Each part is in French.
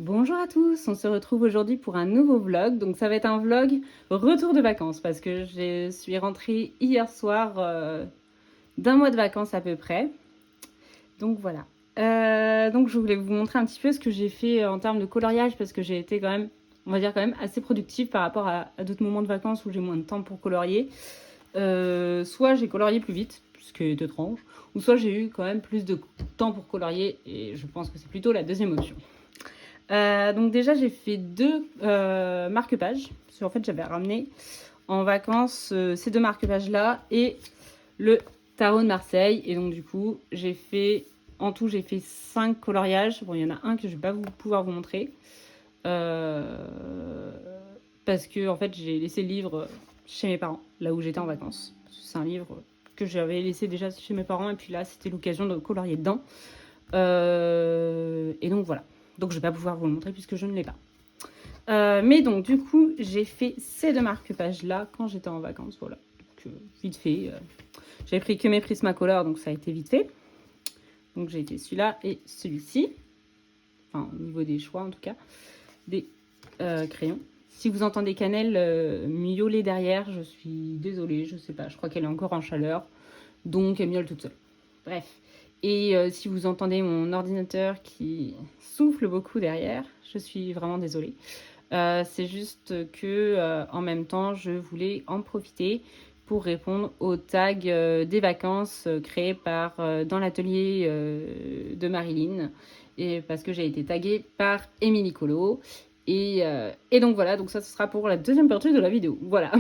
Bonjour à tous, on se retrouve aujourd'hui pour un nouveau vlog. Donc ça va être un vlog retour de vacances parce que je suis rentrée hier soir d'un mois de vacances à peu près. Donc voilà. Donc je voulais vous montrer un petit peu ce que j'ai fait en termes de coloriage parce que j'ai été quand même, on va dire quand même assez productive par rapport à d'autres moments de vacances où j'ai moins de temps pour colorier. Soit j'ai colorié plus vite, ce qui est étrange, ou soit j'ai eu quand même plus de temps pour colorier et je pense que c'est plutôt la deuxième option. Donc déjà j'ai fait deux marque-pages, parce qu'en fait j'avais ramené en vacances ces deux marque-pages là et le tarot de Marseille. Et donc du coup j'ai fait, en tout j'ai fait 5 coloriages. Bon il y en a un que je vais pas pouvoir vous montrer. Parce que en fait j'ai laissé le livre chez mes parents, là où j'étais en vacances. C'est un livre que j'avais laissé déjà chez mes parents et puis là c'était l'occasion de colorier dedans. Et donc voilà. Donc je vais pas pouvoir vous le montrer puisque je ne l'ai pas. Mais donc du coup j'ai fait ces deux marque-pages là quand j'étais en vacances. Voilà. Donc, vite fait. J'avais pris que mes Prismacolor donc ça a été vite fait. Donc j'ai été celui-là et celui-ci. Enfin au niveau des choix en tout cas. Des crayons. Si vous entendez Cannelle miauler derrière, je suis désolée, je sais pas, je crois qu'elle est encore en chaleur, donc elle miaule toute seule. Bref. Et si vous entendez mon ordinateur qui souffle beaucoup derrière, je suis vraiment désolée. C'est juste que en même temps, je voulais en profiter pour répondre aux tags des vacances créés par dans l'atelier de Marilyn, et parce que j'ai été taguée par Émilie Colo. Et donc voilà, donc ça ce sera pour la deuxième partie de la vidéo. Voilà.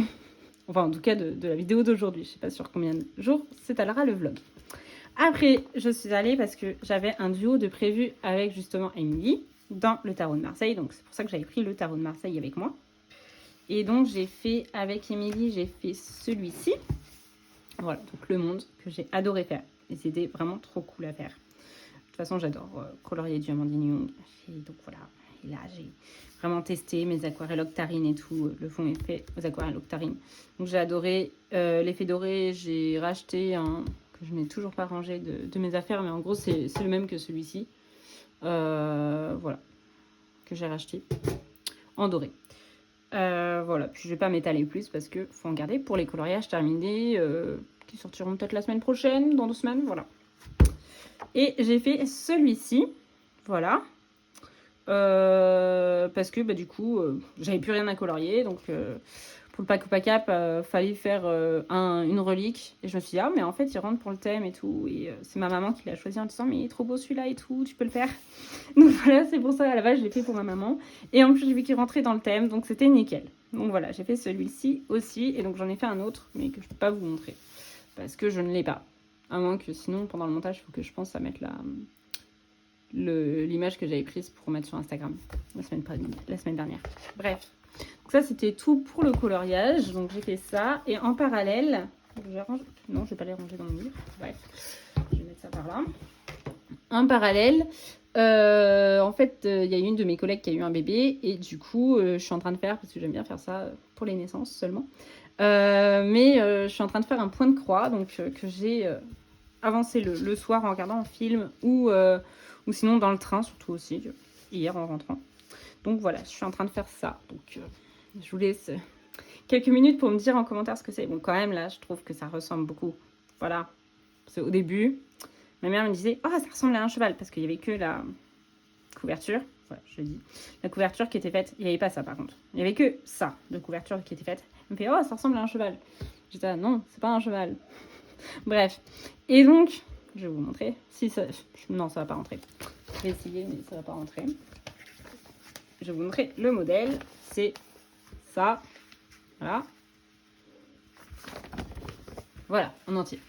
Enfin en tout cas de la vidéo d'aujourd'hui. Je sais pas sur combien de jours s'étalera le vlog. Après, je suis allée parce que j'avais un duo de prévu avec justement Émilie dans le tarot de Marseille. Donc c'est pour ça que j'avais pris le tarot de Marseille avec moi. Et donc j'ai fait avec Émilie, j'ai fait celui-ci. Voilà, donc le monde que j'ai adoré faire. Et c'était vraiment trop cool à faire. De toute façon, j'adore colorier du Amandine Young. Et donc voilà. Et là, j'ai vraiment testé mes aquarelles Octarine et tout. Le fond est fait aux aquarelles Octarine. Donc j'ai adoré l'effet doré. J'ai racheté un que je n'ai toujours pas rangé de mes affaires. Mais en gros, c'est le même que celui-ci. Voilà. Que j'ai racheté en doré. Voilà. Puis je vais pas m'étaler plus parce que faut en garder pour les coloriages terminés qui sortiront peut-être la semaine prochaine, dans 2 semaines. Voilà. Et j'ai fait celui-ci. Voilà. Parce que bah, du coup, j'avais plus rien à colorier. Donc, pour le pack ou pack-up, fallait faire une relique. Et je me suis dit, ah, mais en fait, il rentre pour le thème et tout. Et c'est ma maman qui l'a choisi en disant, mais il est trop beau celui-là et tout, tu peux le faire. Donc voilà, c'est pour ça, à la base, je l'ai fait pour ma maman. Et en plus, j'ai vu qu'il rentrait dans le thème, donc c'était nickel. Donc voilà, j'ai fait celui-ci aussi. Et donc, j'en ai fait un autre, mais que je peux pas vous montrer. Parce que je ne l'ai pas. À moins que sinon, pendant le montage, il faut que je pense à mettre l'image que j'avais prise pour mettre sur Instagram la semaine dernière. Bref, donc ça c'était tout pour le coloriage. Donc j'ai fait ça et en parallèle, non je vais pas les ranger dans mon livre. Bref, je vais mettre ça par là. En parallèle, en fait, il y a une de mes collègues qui a eu un bébé et du coup, je suis en train de faire, parce que j'aime bien faire ça pour les naissances seulement, mais je suis en train de faire un point de croix, donc que j'ai avancé le soir en regardant un film ou sinon dans le train, surtout aussi, hier en rentrant. Donc voilà, je suis en train de faire ça. Donc je vous laisse quelques minutes pour me dire en commentaire ce que c'est. Bon, quand même, là, je trouve que ça ressemble beaucoup. Voilà, c'est au début. Ma mère me disait, oh, ça ressemble à un cheval, parce qu'il n'y avait que la couverture. Voilà, je le dis. La couverture qui était faite, il n'y avait pas ça par contre. Il n'y avait que ça de couverture qui était faite. Elle me fait, oh, ça ressemble à un cheval. J'étais, ah, non, c'est pas un cheval. Bref. Et donc, je vais vous montrer. Si ça... Non, ça va pas rentrer. Je vais essayer, mais ça va pas rentrer. Je vais vous montrer le modèle. C'est ça. Voilà. Voilà, en entier.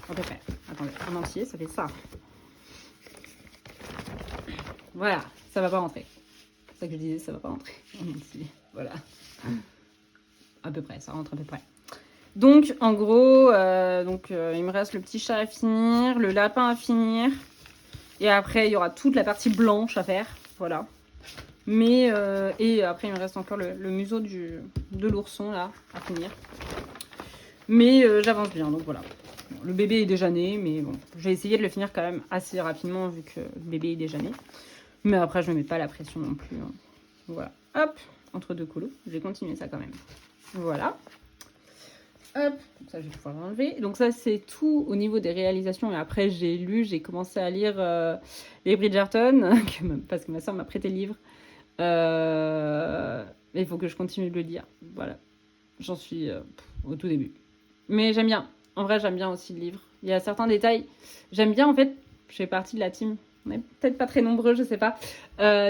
À peu près. Attendez, en entier, ça fait ça. Voilà, ça va pas rentrer. C'est ça que je disais, ça va pas rentrer. En entier. Voilà. À peu près, ça rentre à peu près. Donc, en gros, il me reste le petit chat à finir, le lapin à finir. Et après, il y aura toute la partie blanche à faire. Voilà. Mais, et après, il me reste encore le museau de l'ourson, là, à finir. Mais j'avance bien, donc voilà. Bon, le bébé est déjà né, mais bon, j'ai essayé de le finir quand même assez rapidement, vu que le bébé est déjà né. Mais après, je me mets pas la pression non plus. Hein. Voilà. Hop, entre deux colos. Je vais continuer ça quand même. Voilà. Hop, ça je vais pouvoir l'enlever. Donc ça c'est tout au niveau des réalisations. Et après j'ai commencé à lire les Bridgerton, parce que ma soeur m'a prêté le livre. Il faut que je continue de le lire. Voilà, j'en suis au tout début. Mais j'aime bien. En vrai j'aime bien aussi le livre. Il y a certains détails. J'aime bien en fait, je fais partie de la team. On n'est peut-être pas très nombreux, je sais pas.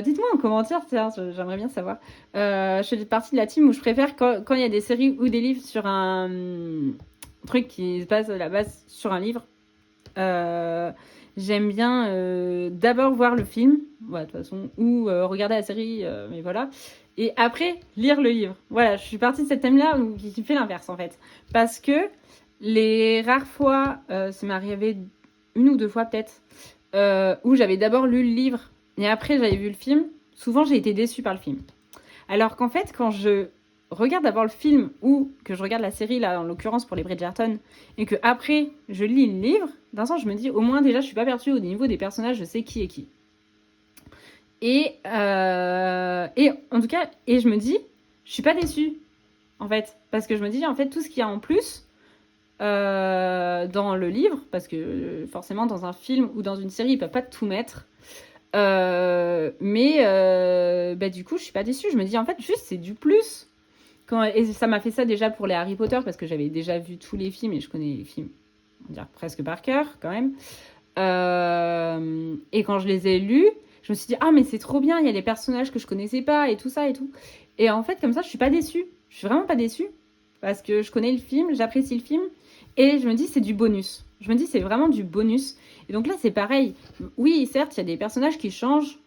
Dites-moi en commentaire, tiens, j'aimerais bien savoir. Je fais partie de la team où je préfère quand il y a des séries ou des livres sur un truc qui se base à la base sur un livre. J'aime bien d'abord voir le film, voilà, de toute façon, ou regarder la série, mais voilà. Et après, lire le livre. Voilà, je suis partie de cette thème-là qui fait l'inverse en fait. Parce que les rares fois, ça m'est arrivé une ou deux fois peut-être, où j'avais d'abord lu le livre et après j'avais vu le film, souvent j'ai été déçue par le film. Alors qu'en fait, quand je regarde d'abord le film ou que je regarde la série, là en l'occurrence pour les Bridgerton, et que après je lis le livre, d'un sens je me dis au moins déjà je suis pas perdue au niveau des personnages, je sais qui est qui. Et en tout cas, et je me dis, je suis pas déçue en fait, parce que je me dis en fait tout ce qu'il y a en plus. Dans le livre, parce que forcément dans un film ou dans une série, ils peuvent pas tout mettre. Mais du coup, je suis pas déçue. Je me dis en fait, juste c'est du plus. Et ça m'a fait ça déjà pour les Harry Potter, parce que j'avais déjà vu tous les films et je connais les films, on va dire presque par cœur quand même. Et quand je les ai lus, je me suis dit ah mais c'est trop bien, il y a des personnages que je connaissais pas et tout ça et tout. Et en fait comme ça, je suis pas déçue. Je suis vraiment pas déçue parce que je connais le film, j'apprécie le film. Et je me dis, c'est du bonus. Je me dis, c'est vraiment du bonus. Et donc là, c'est pareil. Oui, certes, il y a des personnages qui changent.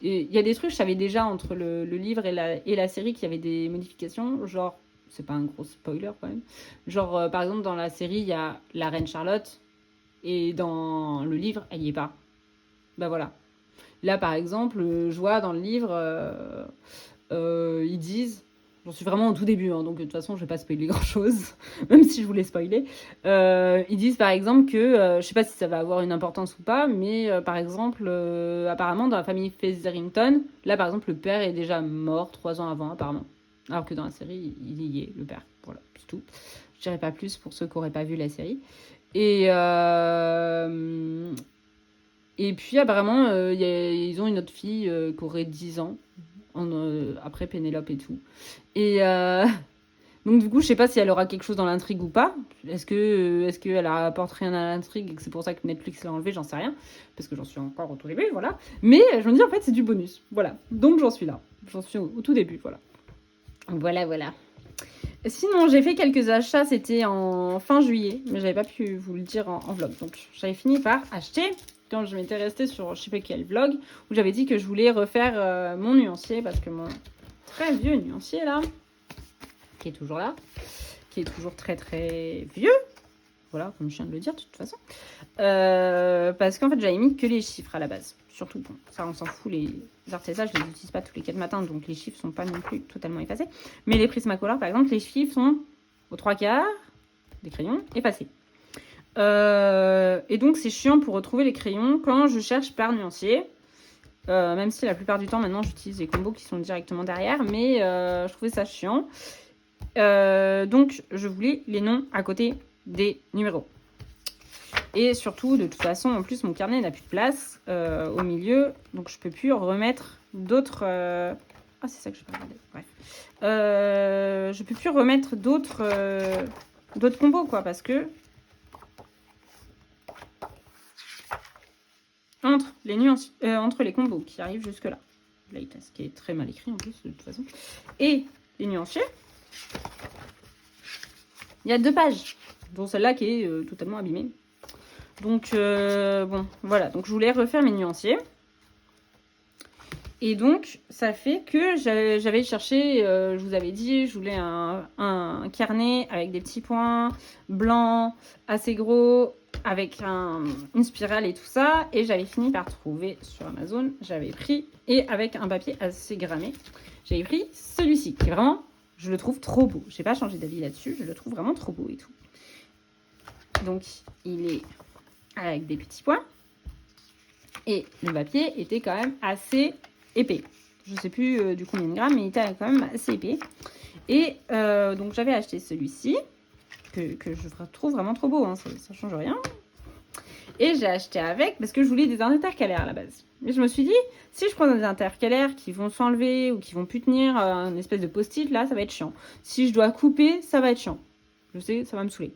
Il y a des trucs, je savais déjà entre le livre et la série qu'il y avait des modifications. Genre, c'est pas un gros spoiler quand même. Genre, par exemple, dans la série, il y a la reine Charlotte. Et dans le livre, elle y est pas. Bah voilà. Là, par exemple, je vois dans le livre, ils disent... J'en suis vraiment au tout début, hein, donc de toute façon, je vais pas spoiler grand-chose, même si je voulais spoiler. Ils disent par exemple que, je sais pas si ça va avoir une importance ou pas, mais par exemple, apparemment, dans la famille Featherington, là, par exemple, le père est déjà mort 3 ans avant, apparemment. Alors que dans la série, il y est, le père. Voilà, c'est tout. Je dirais pas plus pour ceux qui n'auraient pas vu la série. Et puis, apparemment, ils ont une autre fille qui aurait 10 ans. Après Pénélope et tout. Et donc du coup, je sais pas si elle aura quelque chose dans l'intrigue ou pas. Est-ce qu'elle apporte rien à l'intrigue et que c'est pour ça que Netflix l'a enlevé, j'en sais rien. Parce que j'en suis encore au tout début, voilà. Mais je me dis, en fait, c'est du bonus. Voilà. Donc j'en suis là. J'en suis au tout début, voilà. Voilà. Sinon, j'ai fait quelques achats, c'était en fin juillet. Mais j'avais pas pu vous le dire en vlog. Donc j'avais fini par acheter... Quand je m'étais restée sur je sais pas quel vlog, où j'avais dit que je voulais refaire mon nuancier, parce que mon très vieux nuancier là, qui est toujours là, qui est toujours très très vieux, voilà, comme je viens de le dire de toute façon, parce qu'en fait j'avais mis que les chiffres à la base, surtout, bon, ça on s'en fout, les artésas je les utilise pas tous les 4 matins, donc les chiffres sont pas non plus totalement effacés, mais les Prismacolor par exemple, les chiffres sont aux 3/4 des crayons effacés. Et donc c'est chiant pour retrouver les crayons quand je cherche par nuancier, même si la plupart du temps maintenant j'utilise les combos qui sont directement derrière, mais je trouvais ça chiant, donc je voulais les noms à côté des numéros. Et surtout de toute façon en plus mon carnet n'a plus de place au milieu, donc je peux plus remettre d'autres ah c'est ça que je peux regarder, bref, je peux plus remettre d'autres combos quoi, parce que entre les nuances, entre les combos qui arrivent jusque là, ce qui est très mal écrit en plus de toute façon, et les nuanciers, il y a 2 pages, dont celle-là qui est totalement abîmée. Donc bon, voilà, donc je voulais refaire mes nuanciers. Et donc, ça fait que j'avais cherché, je vous avais dit, je voulais un carnet avec des petits points blancs, assez gros, avec une spirale et tout ça. Et j'avais fini par trouver sur Amazon, j'avais pris, et avec un papier assez grammé, j'avais pris celui-ci, qui est vraiment, je le trouve trop beau. Je n'ai pas changé d'avis là-dessus, je le trouve vraiment trop beau et tout. Donc, il est avec des petits points. Et le papier était quand même assez épais. Je ne sais plus du combien de grammes, mais il était quand même assez épais. Et donc j'avais acheté celui-ci, que je trouve vraiment trop beau, hein, ça ne change rien. Et j'ai acheté avec, parce que je voulais des intercalaires à la base. Mais je me suis dit, si je prends des intercalaires qui vont s'enlever ou qui vont plus tenir une espèce de post-it, là, ça va être chiant. Si je dois couper, ça va être chiant. Je sais, ça va me saouler.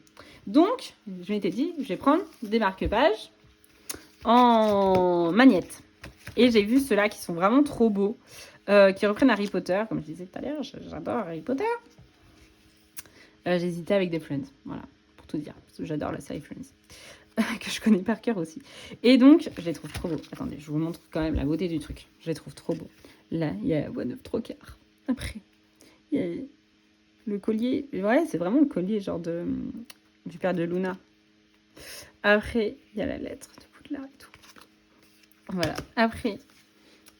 Donc, je m'étais dit, je vais prendre des marque-pages en magnette. Et j'ai vu ceux-là qui sont vraiment trop beaux, qui reprennent Harry Potter, comme je disais tout à l'heure, j'adore Harry Potter. J'hésitais avec des Friends, voilà, pour tout dire, parce que j'adore la série Friends, que je connais par cœur aussi. Et donc, je les trouve trop beaux. Attendez, je vous montre quand même la beauté du truc. Je les trouve trop beaux. Là, il y a One of Trocard. Après, il y a le collier. Ouais, c'est vraiment le collier, genre du père de Luna. Après, il y a la lettre de Poudlard et tout. Voilà. Après,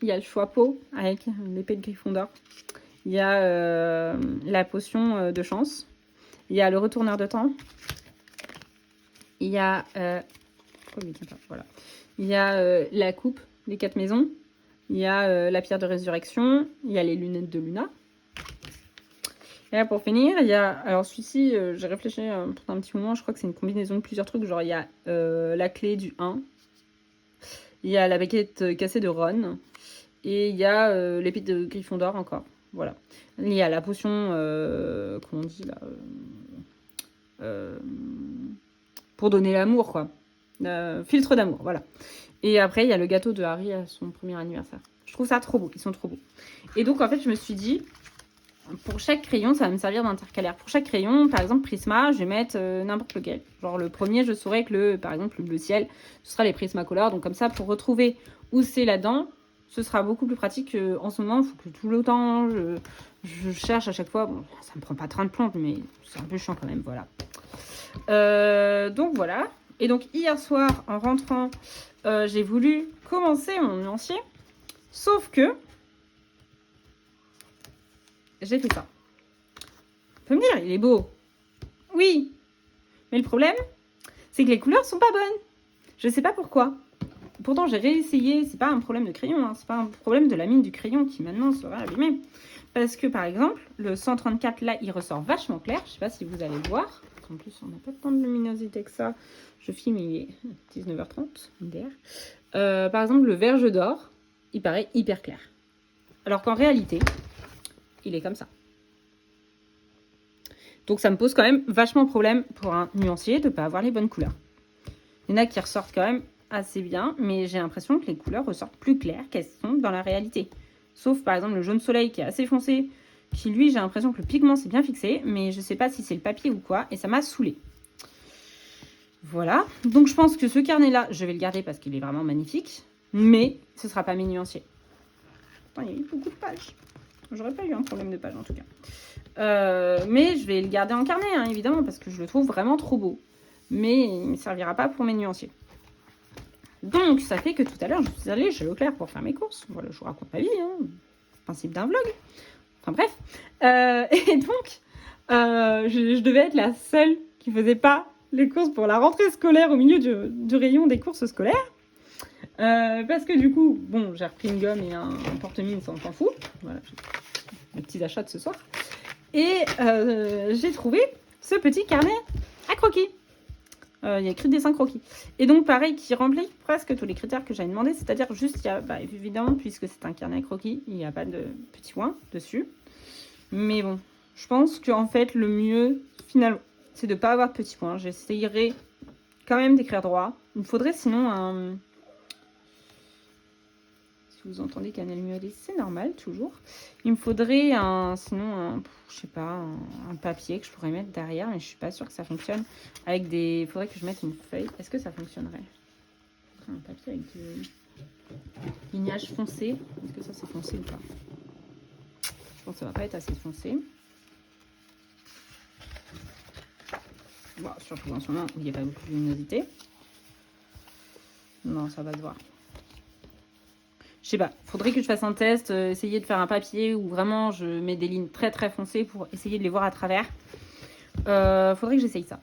il y a le chapeau avec l'épée de Gryffondor. Il y a la potion de chance. Il y a le retourneur de temps. Il y a... voilà. Il y a la coupe des 4 maisons. Il y a la pierre de résurrection. Il y a les lunettes de Luna. Et là, pour finir, il y a... Alors, celui-ci, j'ai réfléchi pendant un petit moment. Je crois que c'est une combinaison de plusieurs trucs. Genre, il y a la clé du 1. Il y a la baguette cassée de Ron. Et il y a l'épée de Gryffondor encore. Voilà. Il y a la potion... comment on dit, là pour donner l'amour, quoi. Filtre d'amour, voilà. Et après, il y a le gâteau de Harry à son premier anniversaire. Je trouve ça trop beau. Ils sont trop beaux. Et donc, en fait, je me suis dit... Pour chaque crayon, ça va me servir d'intercalaire. Pour chaque crayon, par exemple, Prisma, je vais mettre n'importe lequel. Genre le premier, je saurais que par exemple, le bleu ciel, ce sera les Prismacolor. Donc comme ça, pour retrouver où c'est là-dedans, ce sera beaucoup plus pratique qu'en ce moment. Il faut que tout le temps, je cherche à chaque fois. Bon, ça me prend pas 30 plantes, mais c'est un peu chiant quand même, voilà. Donc voilà. Et donc hier soir, en rentrant, j'ai voulu commencer mon nuancier. Sauf que... j'ai fait ça. On peut me dire, il est beau. Oui. Mais le problème, c'est que les couleurs sont pas bonnes. Je sais pas pourquoi. Pourtant, j'ai réessayé. C'est pas un problème de crayon. Hein. C'est pas un problème de la mine du crayon qui maintenant sera abîmée. Parce que, par exemple, le 134, là, il ressort vachement clair. Je sais pas si vous allez voir. En plus, on n'a pas tant de luminosité que ça. Je filme, il est 19h30. Par exemple, le verge d'or, il paraît hyper clair. Alors qu'en réalité... il est comme ça. Donc ça me pose quand même vachement problème pour un nuancier de ne pas avoir les bonnes couleurs. Il y en a qui ressortent quand même assez bien, mais j'ai l'impression que les couleurs ressortent plus claires qu'elles sont dans la réalité. Sauf par exemple le jaune soleil qui est assez foncé, qui lui j'ai l'impression que le pigment s'est bien fixé, mais je ne sais pas si c'est le papier ou quoi, et ça m'a saoulée. Voilà, donc je pense que ce carnet-là, je vais le garder parce qu'il est vraiment magnifique, mais ce ne sera pas mes nuanciers. Attends, il y a eu beaucoup de pages. J'aurais pas eu un problème de page en tout cas. Mais je vais le garder en carnet, hein, évidemment, parce que je le trouve vraiment trop beau. Mais il ne me servira pas pour mes nuanciers. Donc, ça fait que tout à l'heure, je suis allée chez Leclerc pour faire mes courses. Voilà, je vous raconte ma vie, hein, principe d'un vlog. Enfin bref. Et donc, je devais être la seule qui faisait pas les courses pour la rentrée scolaire au milieu du rayon des courses scolaires. Parce que du coup, bon, j'ai repris une gomme et un porte-mine, ça on s'en fout. Voilà, mes petits achats de ce soir. Et j'ai trouvé ce petit carnet à croquis. Il y a écrit dessin croquis. Et donc, pareil, qui remplit presque tous les critères que j'avais demandé. C'est-à-dire juste, il y a, évidemment, puisque c'est un carnet à croquis, il n'y a pas de petits points dessus. Mais bon, je pense qu'en fait, le mieux, finalement, c'est de ne pas avoir de petits points. J'essayerai quand même d'écrire droit. Il me faudrait sinon un... vous entendez Canal Miolé, c'est normal, toujours. Il me faudrait je sais pas, un papier que je pourrais mettre derrière, mais je suis pas sûre que ça fonctionne. Il faudrait que je mette une feuille. Est-ce que ça fonctionnerait? Un papier avec du lignage foncé. Est-ce que ça c'est foncé ou pas? Je pense que ça va pas être assez foncé. Bon, surtout en ce moment où il n'y a pas beaucoup de luminosité. Non, ça va se voir. Je sais pas, faudrait que je fasse un test, essayer de faire un papier où vraiment je mets des lignes très très foncées pour essayer de les voir à travers. Faudrait que j'essaye ça.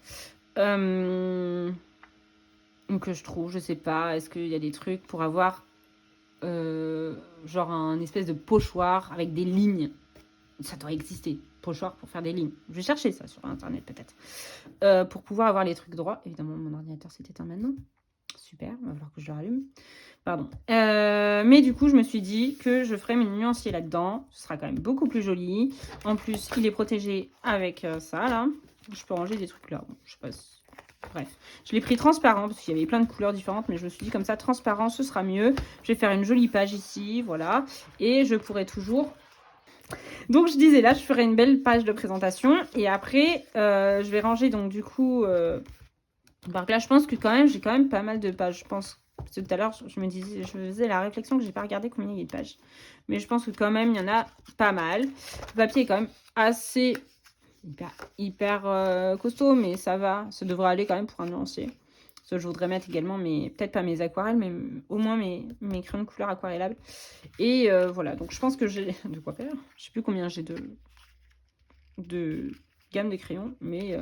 que je trouve, je sais pas. Est-ce qu'il y a des trucs pour avoir genre un espèce de pochoir avec des lignes? Ça doit exister, pochoir pour faire des lignes. Je vais chercher ça sur internet peut-être. Pour pouvoir avoir les trucs droits. Évidemment, mon ordinateur s'est éteint maintenant. Super, il va falloir que je le rallume. Pardon. Mais du coup, je me suis dit que je ferais mes nuanciers là-dedans. Ce sera quand même beaucoup plus joli. En plus, il est protégé avec ça, là. Je peux ranger des trucs là. Bon, je sais pas si... Bref. Je l'ai pris transparent parce qu'il y avait plein de couleurs différentes. Mais je me suis dit comme ça, transparent, ce sera mieux. Je vais faire une jolie page ici, voilà. Et je pourrai toujours... Donc, je disais là, je ferai une belle page de présentation. Et après, je vais ranger donc du coup... Donc là, je pense que quand même, j'ai quand même pas mal de pages. Je pense que tout à l'heure, je me disais, je faisais la réflexion que j'ai pas regardé combien il y a de pages. Mais je pense que quand même, il y en a pas mal. Le papier est quand même assez hyper costaud, mais ça va. Ça devrait aller quand même pour un nuancier. Ça, je voudrais mettre également, mais peut-être pas mes aquarelles, mais au moins mes crayons de couleur aquarellables. Et voilà, donc je pense que j'ai de quoi faire. Je sais plus combien j'ai de gamme de crayons, mais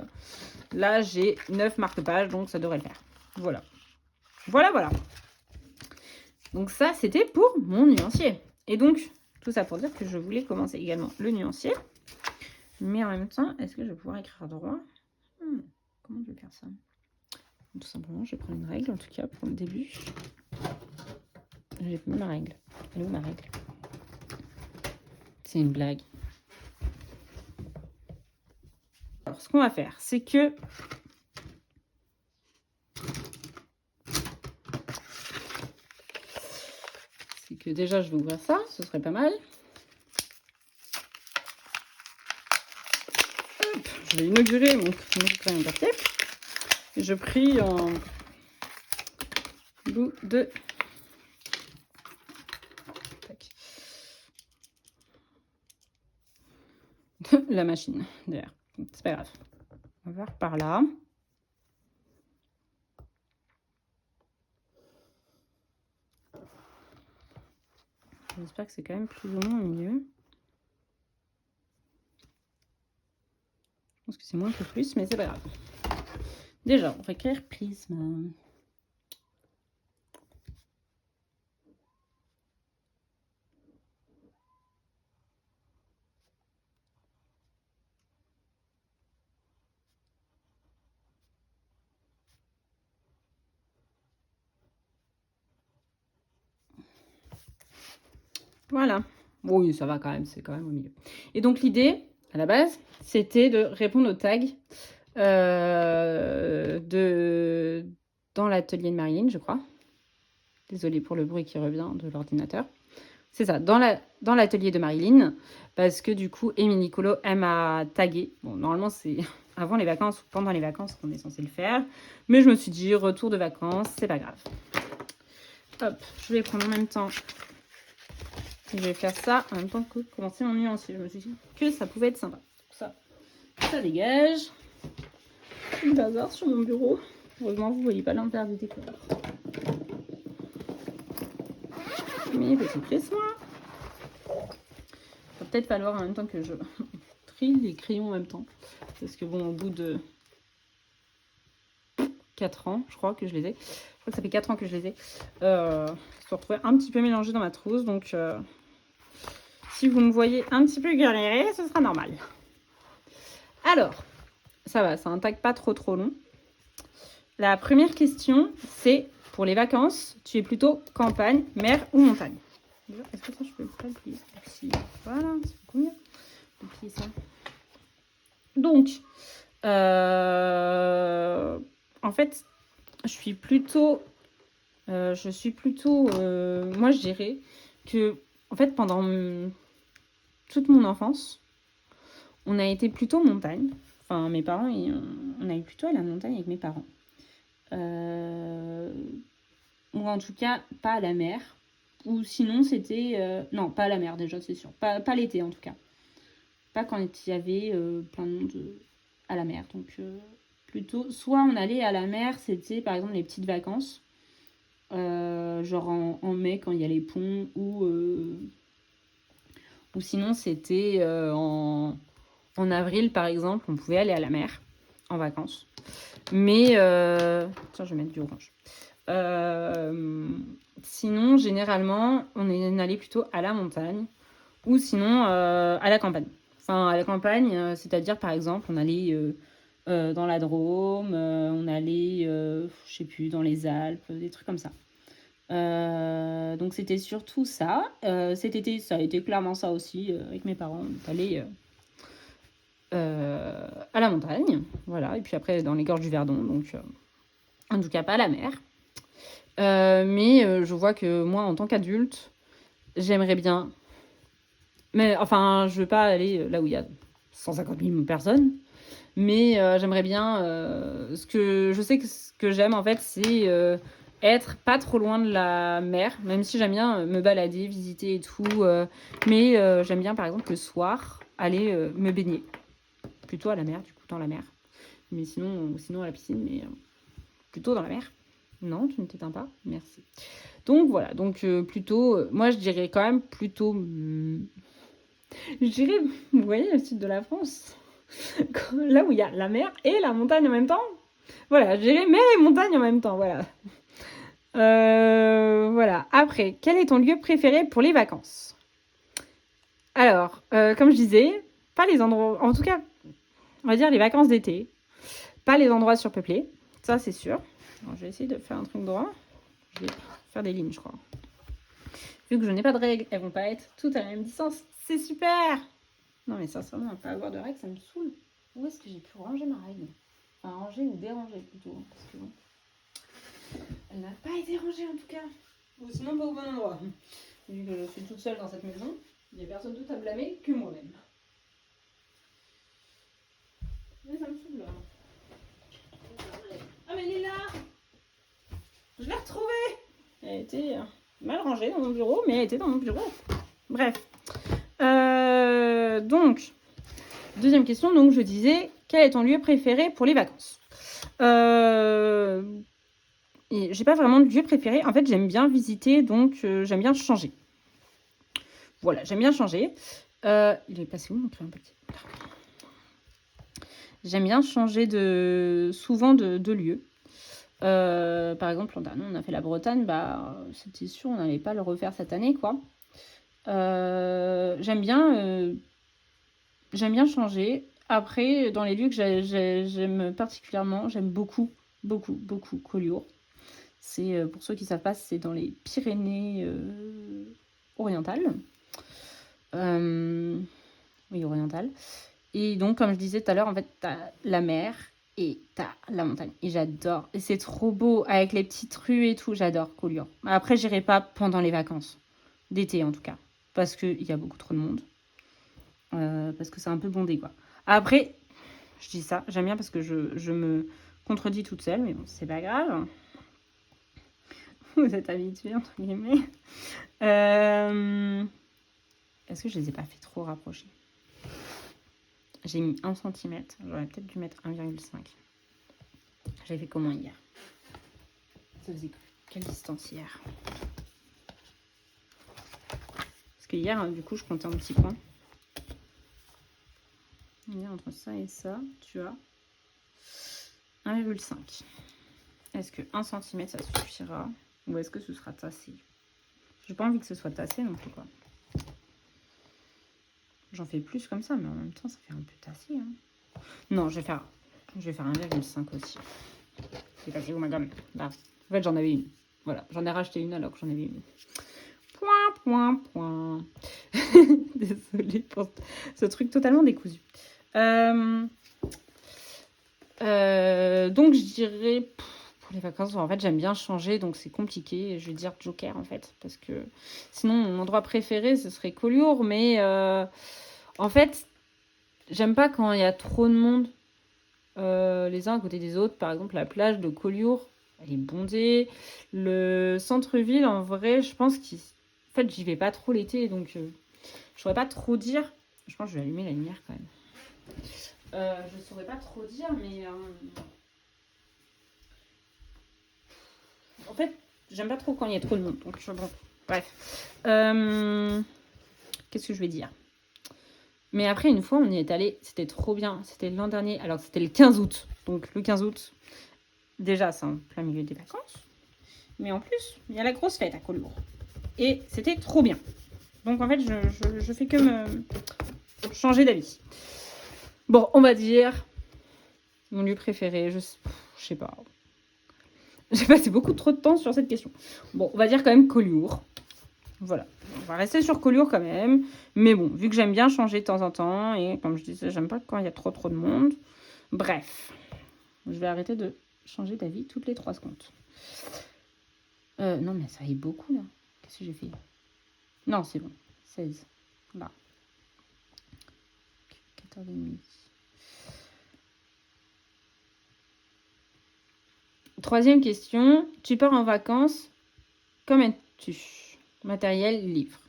là j'ai 9 marque-pages, donc ça devrait le faire. Voilà. Voilà. Donc ça, c'était pour mon nuancier. Et donc, tout ça pour dire que je voulais commencer également le nuancier. Mais en même temps, est-ce que je vais pouvoir écrire droit? Comment je vais faire ça? Tout simplement, je vais prendre une règle, en tout cas, pour le début. J'ai mis ma règle. Elle est où ma règle? C'est une blague. Alors, ce qu'on va faire, c'est que... déjà, je vais ouvrir ça. Ce serait pas mal. Hop, je vais inaugurer mon crayon papier. Et je prie en bout de... la machine, d'ailleurs. C'est pas grave. On va voir par là. J'espère que c'est quand même plus ou moins mieux. Je pense que c'est moins que plus, mais c'est pas grave. Déjà, on va écrire prisme. Voilà. Oui, ça va quand même, c'est quand même au milieu. Et donc l'idée, à la base, c'était de répondre aux tags dans l'atelier de Marilyn, je crois. Désolée pour le bruit qui revient de l'ordinateur. C'est ça, dans l'atelier de Marilyn, parce que du coup, Amy Nicolo, elle m'a tagué. Bon, normalement, c'est avant les vacances ou pendant les vacances qu'on est censé le faire. Mais je me suis dit, retour de vacances, c'est pas grave. Hop, je vais prendre en même temps. Je vais faire ça en même temps que commencer mon nuancier. Je me suis dit que ça pouvait être sympa. Ça dégage. Le bazar sur mon bureau. Heureusement, vous voyez pas l'intérieur du décor. Mes petits prismes. Il va peut-être falloir en même temps que je trie les crayons en même temps. Parce que bon, au bout de 4 ans, je crois que je les ai. Je crois que ça fait 4 ans que je les ai. Se retrouver un petit peu mélangés dans ma trousse. Donc, si vous me voyez un petit peu galérer, ce sera normal. Alors, ça va, c'est un tag pas trop long. La première question, c'est pour les vacances, tu es plutôt campagne, mer ou montagne? Est-ce que ça, je peux pas le plier? Si. Voilà, c'est combien de plier ça? Donc, en fait, je suis plutôt, moi je dirais que, en fait, pendant toute mon enfance, on a été plutôt montagne. Enfin, mes parents, on a eu plutôt à la montagne avec mes parents. Ou en tout cas, pas à la mer. Ou sinon, c'était... non, pas à la mer, déjà, c'est sûr. Pas l'été, en tout cas. Pas quand il y avait plein de monde à la mer. Donc, plutôt... Soit on allait à la mer, c'était, par exemple, les petites vacances. Genre en mai, quand il y a les ponts. Ou sinon, c'était en avril, par exemple. On pouvait aller à la mer en vacances. Mais, tiens, je vais mettre du orange. Sinon, généralement, on est allé plutôt à la montagne ou sinon à la campagne. Enfin, à la campagne, c'est-à-dire, par exemple, on allait dans la Drôme, on allait, je sais plus, dans les Alpes, des trucs comme ça. Donc, c'était surtout ça. Cet été, ça a été clairement ça aussi, avec mes parents. On est allé à la montagne, voilà. Et puis après, dans les gorges du Verdon, donc en tout cas, pas à la mer. Mais je vois que moi, en tant qu'adulte, j'aimerais bien. Mais enfin, je veux pas aller là où il y a 150 000 personnes. Mais j'aimerais bien. Je sais que ce que j'aime, en fait, c'est être pas trop loin de la mer. Même si j'aime bien me balader, visiter et tout. Mais j'aime bien, par exemple, le soir, aller me baigner. Plutôt à la mer, du coup, dans la mer. Mais sinon à la piscine, mais plutôt dans la mer. Non, tu ne t'éteins pas. Merci. Donc voilà, donc plutôt, moi je dirais quand même plutôt, je dirais, vous voyez le sud de la France, là où il y a la mer et la montagne en même temps. Voilà, je dirais mer et montagne en même temps, voilà. Voilà, après, quel est ton lieu préféré pour les vacances? Alors, comme je disais, pas les endroits, en tout cas, on va dire les vacances d'été, pas les endroits surpeuplés, ça c'est sûr. Alors, je vais essayer de faire un truc droit, je vais faire des lignes je crois. Vu que je n'ai pas de règles, elles vont pas être toutes à la même distance. C'est super! Non mais sincèrement, pas avoir de règles, ça me saoule. Où est-ce que j'ai pu ranger ma règle? Enfin, ranger ou déranger plutôt. Parce que bon, elle n'a pas été rangée en tout cas. Ou sinon pas au bon endroit. Vu que je suis toute seule dans cette maison, il n'y a personne d'autre à blâmer que moi-même. Mais ça me saoule là. Ah mais elle est là! Je l'ai retrouvée! Elle a été mal rangée dans mon bureau, mais elle était dans mon bureau. Bref. Donc, deuxième question. Donc, je disais, quel est ton lieu préféré pour les vacances? J'ai pas vraiment de lieu préféré. En fait, j'aime bien visiter, donc j'aime bien changer. Voilà, j'aime bien changer. Il est passé où mon crayon petit? J'aime bien changer souvent de lieu. Par exemple, l'an dernier, on a fait la Bretagne. Bah, c'était sûr, on n'allait pas le refaire cette année, quoi. J'aime bien changer. Après, dans les lieux que j'aime particulièrement, j'aime beaucoup Collioure. C'est, pour ceux qui ne savent pas, c'est dans les Pyrénées orientales. Oui, orientales. Et donc, comme je disais tout à l'heure, en fait, t'as la mer et t'as la montagne. Et j'adore. Et c'est trop beau, avec les petites rues et tout. J'adore Collioure. Après, j'irai pas pendant les vacances. D'été, en tout cas. Parce qu'il y a beaucoup trop de monde. Parce que c'est un peu bondé, quoi. Après, je dis ça, j'aime bien parce que je me contredis toute seule, mais bon, c'est pas grave. Vous êtes habitués, entre guillemets. Est-ce que je les ai pas fait trop rapprocher? J'ai mis 1 cm, j'aurais peut-être dû mettre 1,5. J'avais fait comment hier? Ça faisait quelle distance hier? Parce que hier, du coup, je comptais en petits points. Entre ça et ça, tu as 1,5. Est-ce que 1 cm ça suffira? Ou est-ce que ce sera tassé? J'ai pas envie que ce soit tassé non plus, quoi. J'en fais plus comme ça, mais en même temps, ça fait un peu tassé. Hein. Non, je vais faire 1,5 aussi. C'est cassé où, madame? Là. En fait, j'en avais une. Voilà, j'en ai racheté une alors que j'en avais une. Point. Désolée pour ce truc totalement décousu. Donc, je dirais... Pour les vacances, en fait, j'aime bien changer, donc c'est compliqué. Je vais dire Joker, en fait, parce que sinon, mon endroit préféré, ce serait Collioure, mais en fait, j'aime pas quand il y a trop de monde les uns à côté des autres. Par exemple, la plage de Collioure, elle est bondée. Le centre-ville, en vrai, je pense qu'en fait, j'y vais pas trop l'été, donc je saurais pas trop dire. Je pense que je vais allumer la lumière quand même. Je saurais pas trop dire, mais... En fait, j'aime pas trop quand il y a trop de monde. Donc, bon, bref. Qu'est-ce que je vais dire? Mais après, une fois, on y est allé. C'était trop bien. C'était l'an dernier. Alors, c'était le 15 août. Donc le 15 août, déjà c'est en plein milieu des vacances. Mais en plus, il y a la grosse fête à Collioure. Et c'était trop bien. Donc en fait, je fais que me changer d'avis. Bon, on va dire mon lieu préféré, je sais pas. J'ai passé beaucoup trop de temps sur cette question. Bon, on va dire quand même Collioure. Voilà, on va rester sur Collioure quand même. Mais bon, vu que j'aime bien changer de temps en temps, et comme je disais, j'aime pas quand il y a trop de monde. Bref, je vais arrêter de changer d'avis toutes les 3 secondes. Non, mais ça y est beaucoup là. Qu'est-ce que j'ai fait? Non, c'est bon. 16. Là. 14h30. Troisième question. Tu pars en vacances. Qu'emmènes-tu? Matériel, livre.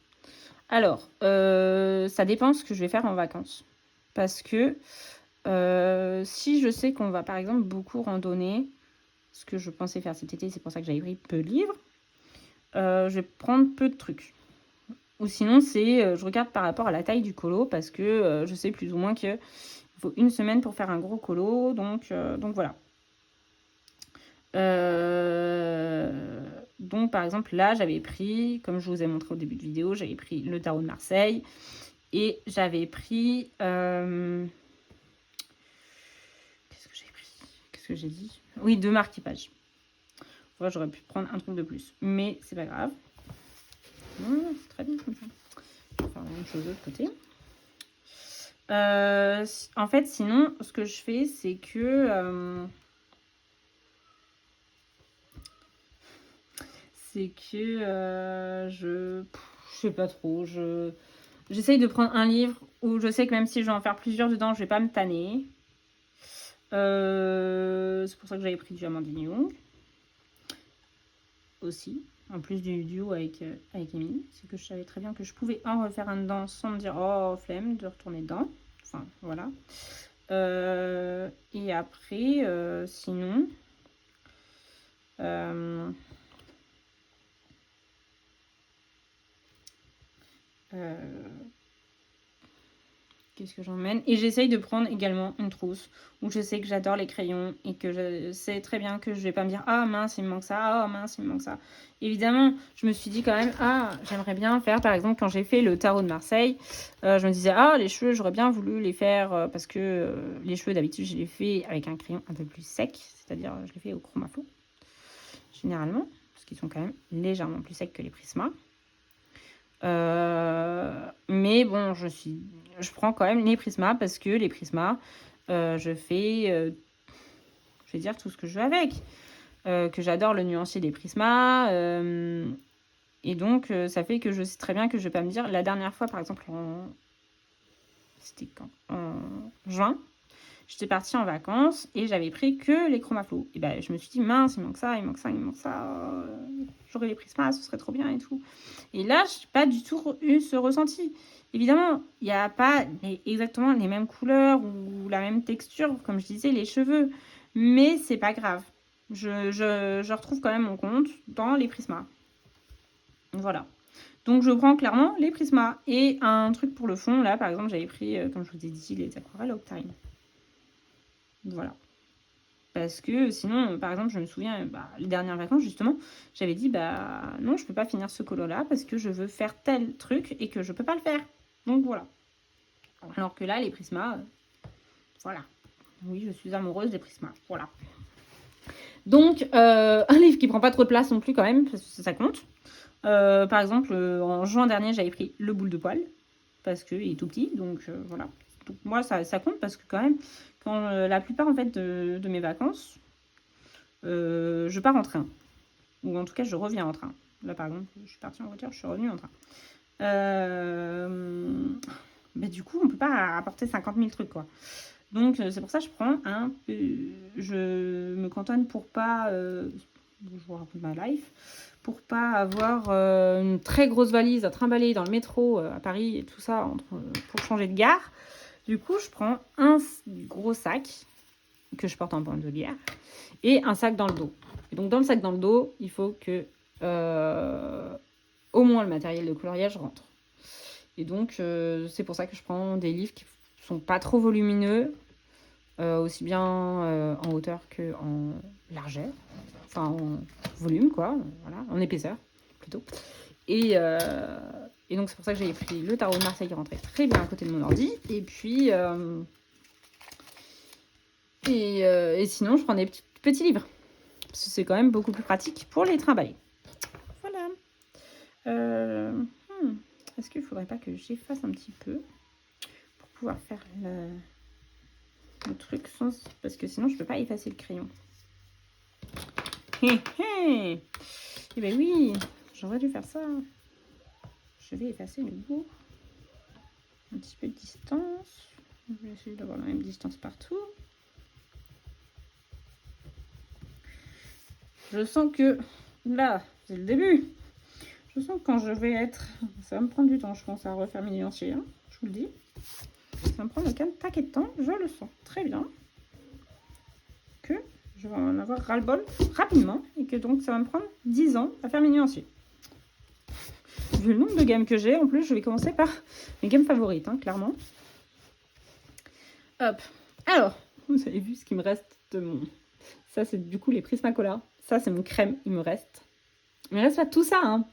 Alors, ça dépend ce que je vais faire en vacances. Parce que si je sais qu'on va par exemple beaucoup randonner, ce que je pensais faire cet été, c'est pour ça que j'avais pris peu de livres, je vais prendre peu de trucs. Ou sinon, c'est je regarde par rapport à la taille du colo parce que je sais plus ou moins qu'il faut 1 semaine pour faire un gros colo. Donc voilà. Donc par exemple là j'avais pris, comme je vous ai montré au début de vidéo, j'avais pris le tarot de Marseille et j'avais pris qu'est-ce que j'ai pris, qu'est-ce que j'ai dit, oui, 2 marque-pages. Ouais, j'aurais pu prendre un truc de plus, mais c'est pas grave. Non, c'est très bien comme ça. Je vais faire la même chose de l'autre côté. En fait sinon ce que je fais c'est que je sais pas trop, j'essaye de prendre un livre où je sais que même si je vais en faire plusieurs dedans, je vais pas me tanner. C'est pour ça que j'avais pris du Amandine Young aussi, en plus du duo avec Amy. C'est que je savais très bien que je pouvais en refaire un dedans sans me dire oh flemme de retourner dedans. Enfin voilà. Et après, sinon, qu'est-ce que j'emmène? Et j'essaye de prendre également une trousse où je sais que j'adore les crayons et que je sais très bien que je vais pas me dire ah mince il me manque ça, ah mince il me manque ça. Évidemment, je me suis dit quand même ah j'aimerais bien faire par exemple quand j'ai fait le tarot de Marseille, je me disais ah les cheveux j'aurais bien voulu les faire parce que les cheveux d'habitude je les fais avec un crayon un peu plus sec, c'est-à-dire je les fais au chromaflo généralement parce qu'ils sont quand même légèrement plus secs que les Prisma. Mais bon, je prends quand même les Prisma parce que les Prisma, je fais, je vais dire tout ce que je veux avec. Que j'adore le nuancier des Prisma. Et donc, ça fait que je sais très bien que je vais pas me dire. La dernière fois, par exemple, c'était quand? En juin. J'étais partie en vacances et j'avais pris que les chromaflos. Et ben, je me suis dit, mince, il manque ça, il manque ça, il manque ça. J'aurais les Prisma, ce serait trop bien et tout. Et là, je n'ai pas du tout eu ce ressenti. Évidemment, il n'y a pas exactement les mêmes couleurs ou la même texture, comme je disais, les cheveux. Mais c'est pas grave. Je retrouve quand même mon compte dans les Prisma. Voilà. Donc, je prends clairement les Prisma. Et un truc pour le fond, là, par exemple, j'avais pris, comme je vous ai dit, les aquarelles Octane. Voilà. Parce que sinon, par exemple, je me souviens, les dernières vacances, justement, j'avais dit, non, je peux pas finir ce colo-là parce que je veux faire tel truc et que je peux pas le faire. Donc, voilà. Alors que là, les Prisma, voilà. Oui, je suis amoureuse des Prisma. Voilà. Donc, un livre qui prend pas trop de place non plus quand même, parce que ça compte. Par exemple, en juin dernier, j'avais pris Le Boule de Poil parce qu'il est tout petit, donc voilà. Donc moi, ça compte parce que quand même, quand la plupart en fait de mes vacances, je pars en train. Ou en tout cas, je reviens en train. Là, par exemple, je suis partie en voiture, je suis revenue en train. Du coup, on peut pas apporter 50 000 trucs, quoi. Donc, c'est pour ça que je prends un peu... Je me cantonne pour pas... je vous raconte ma life. Pour pas avoir une très grosse valise à trimballer dans le métro à Paris et tout ça pour changer de gare. Du coup, je prends un gros sac que je porte en bandolière et un sac dans le dos. Et donc, dans le sac dans le dos, il faut que au moins le matériel de coloriage rentre. Et donc, c'est pour ça que je prends des livres qui sont pas trop volumineux aussi bien en hauteur qu'en largeur, enfin en volume, quoi, voilà, en épaisseur plutôt. Et donc c'est pour ça que j'ai pris le tarot de Marseille qui rentrait très bien à côté de mon ordi. Et puis et sinon je prends des petits livres parce que c'est quand même beaucoup plus pratique pour les trimballer. Voilà. Est-ce qu'il ne faudrait pas que j'efface un petit peu pour pouvoir faire le truc sans... Parce que sinon je peux pas effacer le crayon. Eh ben oui, j'aurais dû faire ça. Je vais effacer le bout. Un petit peu de distance. Je vais essayer d'avoir la même distance partout. Je sens que là, c'est le début. Je sens que quand je vais être... Ça va me prendre du temps, je pense, à refaire mes nuanciers. Hein, je vous le dis. Ça va me prendre un paquet de temps. Je le sens très bien. Que je vais en avoir ras-le-bol rapidement. Et que donc, ça va me prendre 10 ans à faire mes nuanciers. Vu le nombre de gammes que j'ai, en plus, je vais commencer par mes gammes favorites, hein, clairement. Hop. Alors, vous avez vu ce qui me reste de mon... Ça, c'est du coup les Prismacolor. Ça, c'est mon crème, il me reste. Il me reste pas tout ça, hein.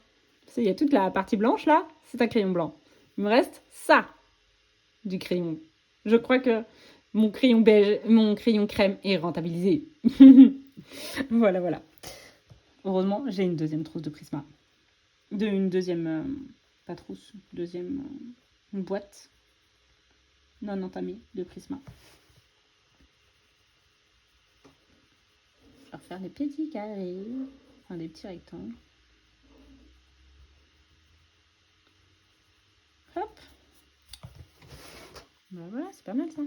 Il y a toute la partie blanche, là. C'est un crayon blanc. Il me reste ça, du crayon. Je crois que mon crayon beige, mon crayon crème est rentabilisé. Voilà, voilà. Heureusement, j'ai une deuxième trousse de Prisma. Une deuxième... pas trousse. Deuxième... une boîte non entamée de Prisma. Je vais refaire des petits carrés. Enfin, des petits rectangles. Hop. Ben voilà, c'est pas mal ça.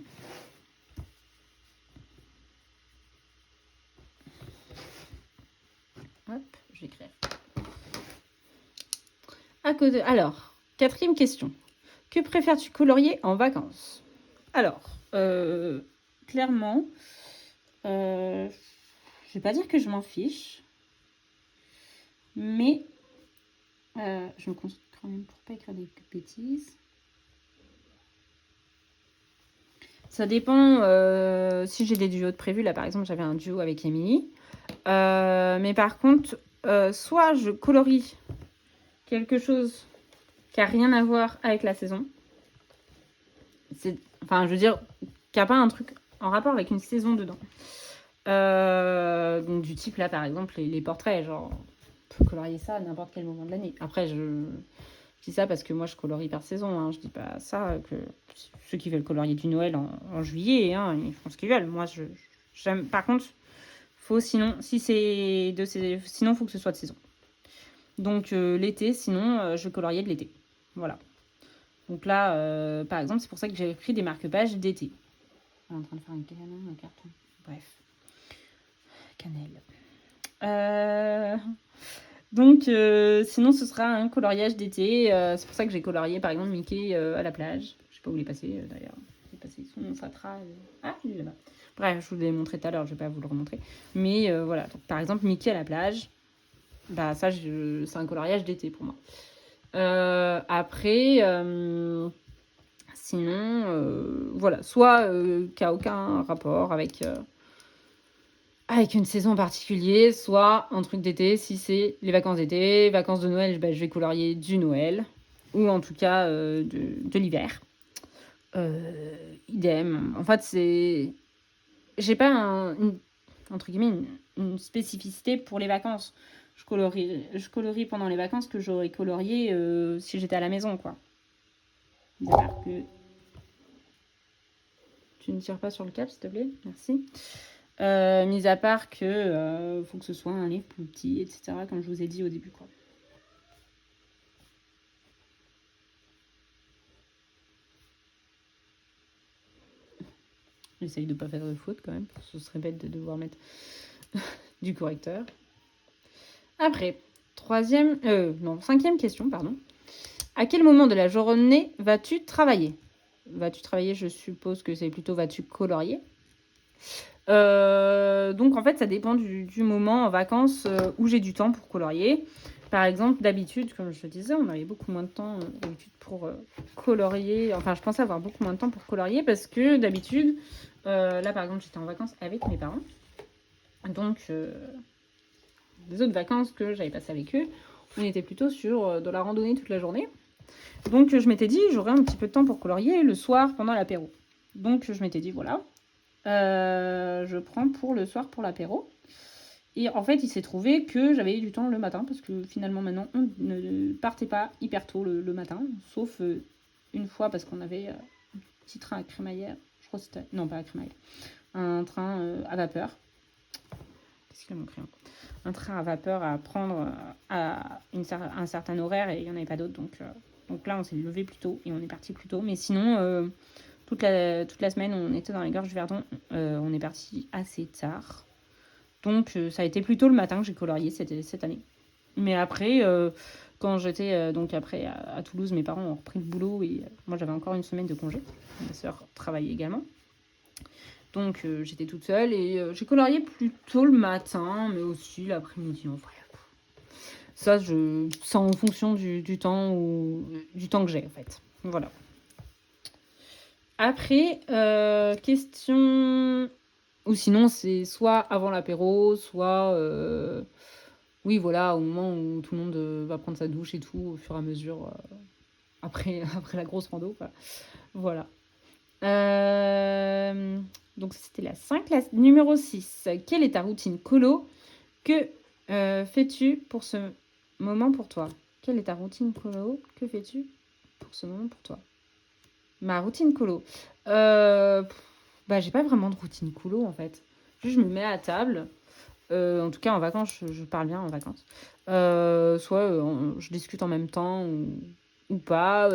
Hop, je vais écrire. À côté. Alors, 4e question. Que préfères-tu colorier en vacances? Alors, clairement, je vais pas dire que je m'en fiche, mais je me concentre quand même pour pas écrire des bêtises. Ça dépend si j'ai des duos de prévus. Là, par exemple, j'avais un duo avec Émilie. Mais par contre, soit je colorie quelque chose qui n'a rien à voir avec la saison. Enfin, je veux dire, qui n'a pas un truc en rapport avec une saison dedans. Donc, du type, là, par exemple, les portraits. Genre, on peut colorier ça à n'importe quel moment de l'année. Après, je dis ça parce que moi, je colorie par saison. Hein. Je dis pas ça que ceux qui veulent colorier du Noël en juillet, hein, ils font ce qu'ils veulent. Moi, j'aime. Par contre, sinon, sinon, faut que ce soit de saison. Donc, l'été, sinon, je vais colorier de l'été. Voilà. Donc là, par exemple, c'est pour ça que j'ai pris des marque-pages d'été. On est en train de faire un carton. Bref. Cannelle. Donc, sinon, ce sera un coloriage d'été. C'est pour ça que j'ai colorié, par exemple, Mickey à la plage. Je sais pas où il est passé, d'ailleurs. Il est passé son fatra. Ah, il est là-bas. Bref, je vous l'ai montré tout à l'heure, je vais pas vous le remontrer. Mais voilà, donc, par exemple, Mickey à la plage. Bah, ça, c'est un coloriage d'été pour moi. Après, sinon, voilà. Soit qui n'a aucun rapport avec une saison en particulier, soit un truc d'été, si c'est les vacances d'été, vacances de Noël, bah, je vais colorier du Noël, ou en tout cas de l'hiver. Idem. En fait, j'ai pas entre guillemets une spécificité pour les vacances. Je colorie pendant les vacances que j'aurais colorié si j'étais à la maison, quoi. À part que... Tu ne tires pas sur le câble, s'il te plaît. Merci. Mis à part que faut que ce soit un livre plus petit, etc. Comme je vous ai dit au début, quoi. J'essaye de ne pas faire de faute quand même. Ce serait bête de devoir mettre du correcteur. Après, 5e question, pardon. À quel moment de la journée vas-tu travailler? Vas-tu travailler, je suppose que c'est plutôt vas-tu colorier. Donc en fait, ça dépend du moment en vacances où j'ai du temps pour colorier. Par exemple, d'habitude, comme je le disais, on avait beaucoup moins de temps d'habitude pour colorier. Enfin, je pensais avoir beaucoup moins de temps pour colorier parce que d'habitude, là par exemple, j'étais en vacances avec mes parents. Donc, des autres vacances que j'avais passées avec eux, on était plutôt sur de la randonnée toute la journée. Donc, je m'étais dit, j'aurais un petit peu de temps pour colorier le soir pendant l'apéro. Donc, je m'étais dit, voilà, je prends pour le soir pour l'apéro. Et en fait, il s'est trouvé que j'avais eu du temps le matin, parce que finalement, maintenant, on ne partait pas hyper tôt le matin, sauf une fois, parce qu'on avait un petit train à crémaillère. Je crois que c'était... Non, pas à crémaillère. Un train à vapeur. Qu'est-ce qu'il a mon crayon ? Un train à vapeur à prendre à un certain horaire, et il n'y en avait pas d'autres. Donc là, on s'est levé plus tôt, et on est parti plus tôt. Mais sinon, toute la semaine, on était dans les gorges du Verdon. On est parti assez tard. Donc, ça a été plutôt le matin que j'ai colorié cette année. Mais après, quand j'étais donc après à Toulouse, mes parents ont repris le boulot et moi j'avais encore une semaine de congé. Ma soeur travaillait également. Donc, j'étais toute seule et j'ai colorié plutôt le matin, mais aussi l'après-midi en vrai. Ça, c'est en fonction du temps que j'ai en fait. Voilà. Après, question. Ou sinon, c'est soit avant l'apéro, soit. Oui, voilà, au moment où tout le monde va prendre sa douche et tout, au fur et à mesure, après, après la grosse rando, quoi. Voilà. Donc, c'était la 5. La numéro 6. Quelle est ta routine colo? Que fais-tu pour ce moment pour toi? Quelle est ta routine colo? Que fais-tu pour ce moment pour toi? Ma routine colo. Bah, j'ai pas vraiment de routine colo, en fait. Juste, je me mets à table. En tout cas, en vacances, je parle bien en vacances. Soit je discute en même temps ou pas.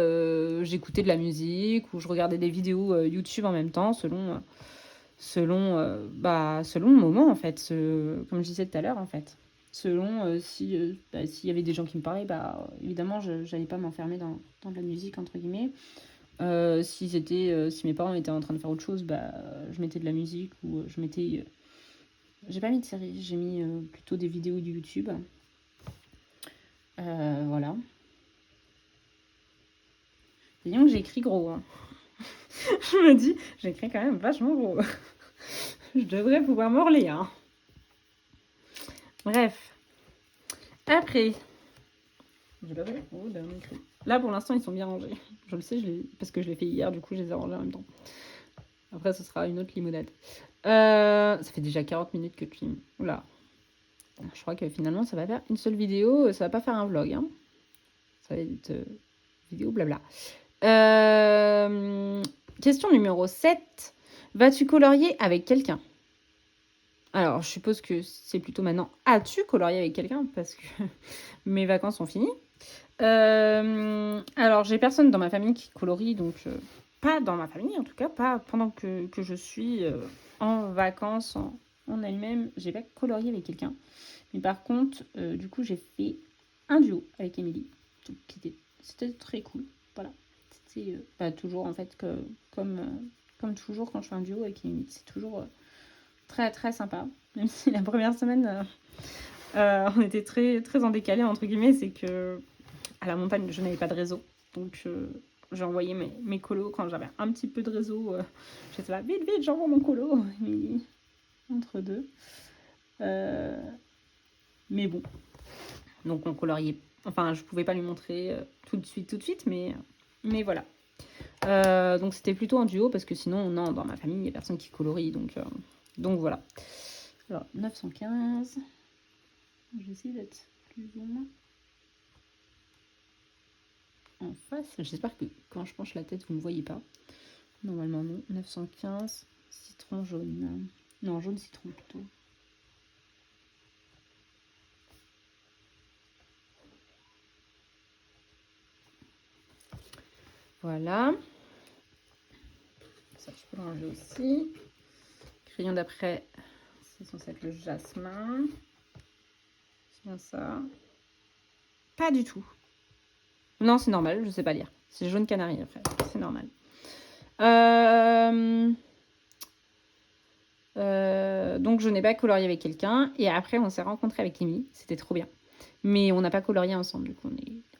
J'écoutais de la musique ou je regardais des vidéos YouTube en même temps selon le moment, en fait. Comme je disais tout à l'heure, en fait. Selon s'il y avait des gens qui me parlaient, bah, évidemment, je n'allais pas m'enfermer dans de la musique, entre guillemets. Si mes parents étaient en train de faire autre chose, bah, je mettais de la musique ou je mettais... J'ai pas mis de série, j'ai mis plutôt des vidéos de YouTube. Voilà. Disons que j'ai écrit gros. Hein. Je me dis, j'ai écrit quand même vachement gros. Je devrais pouvoir me relire. Hein. Bref. Après. J'ai pas fait gros dernier écrit. Là, pour l'instant, ils sont bien rangés. Je le sais, parce que je l'ai fait hier, du coup, je les ai rangés en même temps. Après, ce sera une autre limonade. Ça fait déjà 40 minutes que tu filmes. Oula. Je crois que finalement, ça va faire une seule vidéo. Ça va pas faire un vlog. Hein. Ça va être vidéo blabla. Question numéro 7. Vas-tu colorier avec quelqu'un? Alors, je suppose que c'est plutôt maintenant. As-tu colorié avec quelqu'un? Parce que mes vacances sont finies. Alors, j'ai personne dans ma famille qui colorie, donc pas dans ma famille, en tout cas, pas pendant que je suis en vacances en elle-même. J'ai pas colorié avec quelqu'un. Mais par contre, du coup, j'ai fait un duo avec Émilie. C'était très cool. Voilà. C'était toujours, en fait, comme toujours quand je fais un duo avec Émilie. C'est toujours très, très sympa. Même si la première semaine, on était très, très en décalé, entre guillemets. C'est que à la montagne, je n'avais pas de réseau. Donc, j'ai envoyé mes colos quand j'avais un petit peu de réseau. J'étais là, vite, vite, j'envoie mon colo. Émilie, entre deux. Mais bon. Donc, on coloriait. Enfin, je pouvais pas lui montrer tout de suite, mais voilà. Donc, c'était plutôt un duo parce que sinon, non, dans ma famille, il n'y a personne qui colorie. Donc voilà. Alors, 915. J'essaie d'être plus ou moins en face. J'espère que quand je penche la tête, vous ne me voyez pas. Normalement, non. 915. Citron jaune. Non, jaune citron plutôt. Voilà. Ça, je peux le ranger aussi. Crayon d'après, c'est censé être le jasmin. C'est bien ça. Pas du tout. Non, c'est normal, je sais pas lire. C'est jaune canari après, c'est normal. Donc je n'ai pas colorié avec quelqu'un. Et après, on s'est rencontrés avec Amy. C'était trop bien. Mais on n'a pas colorié ensemble. Du coup,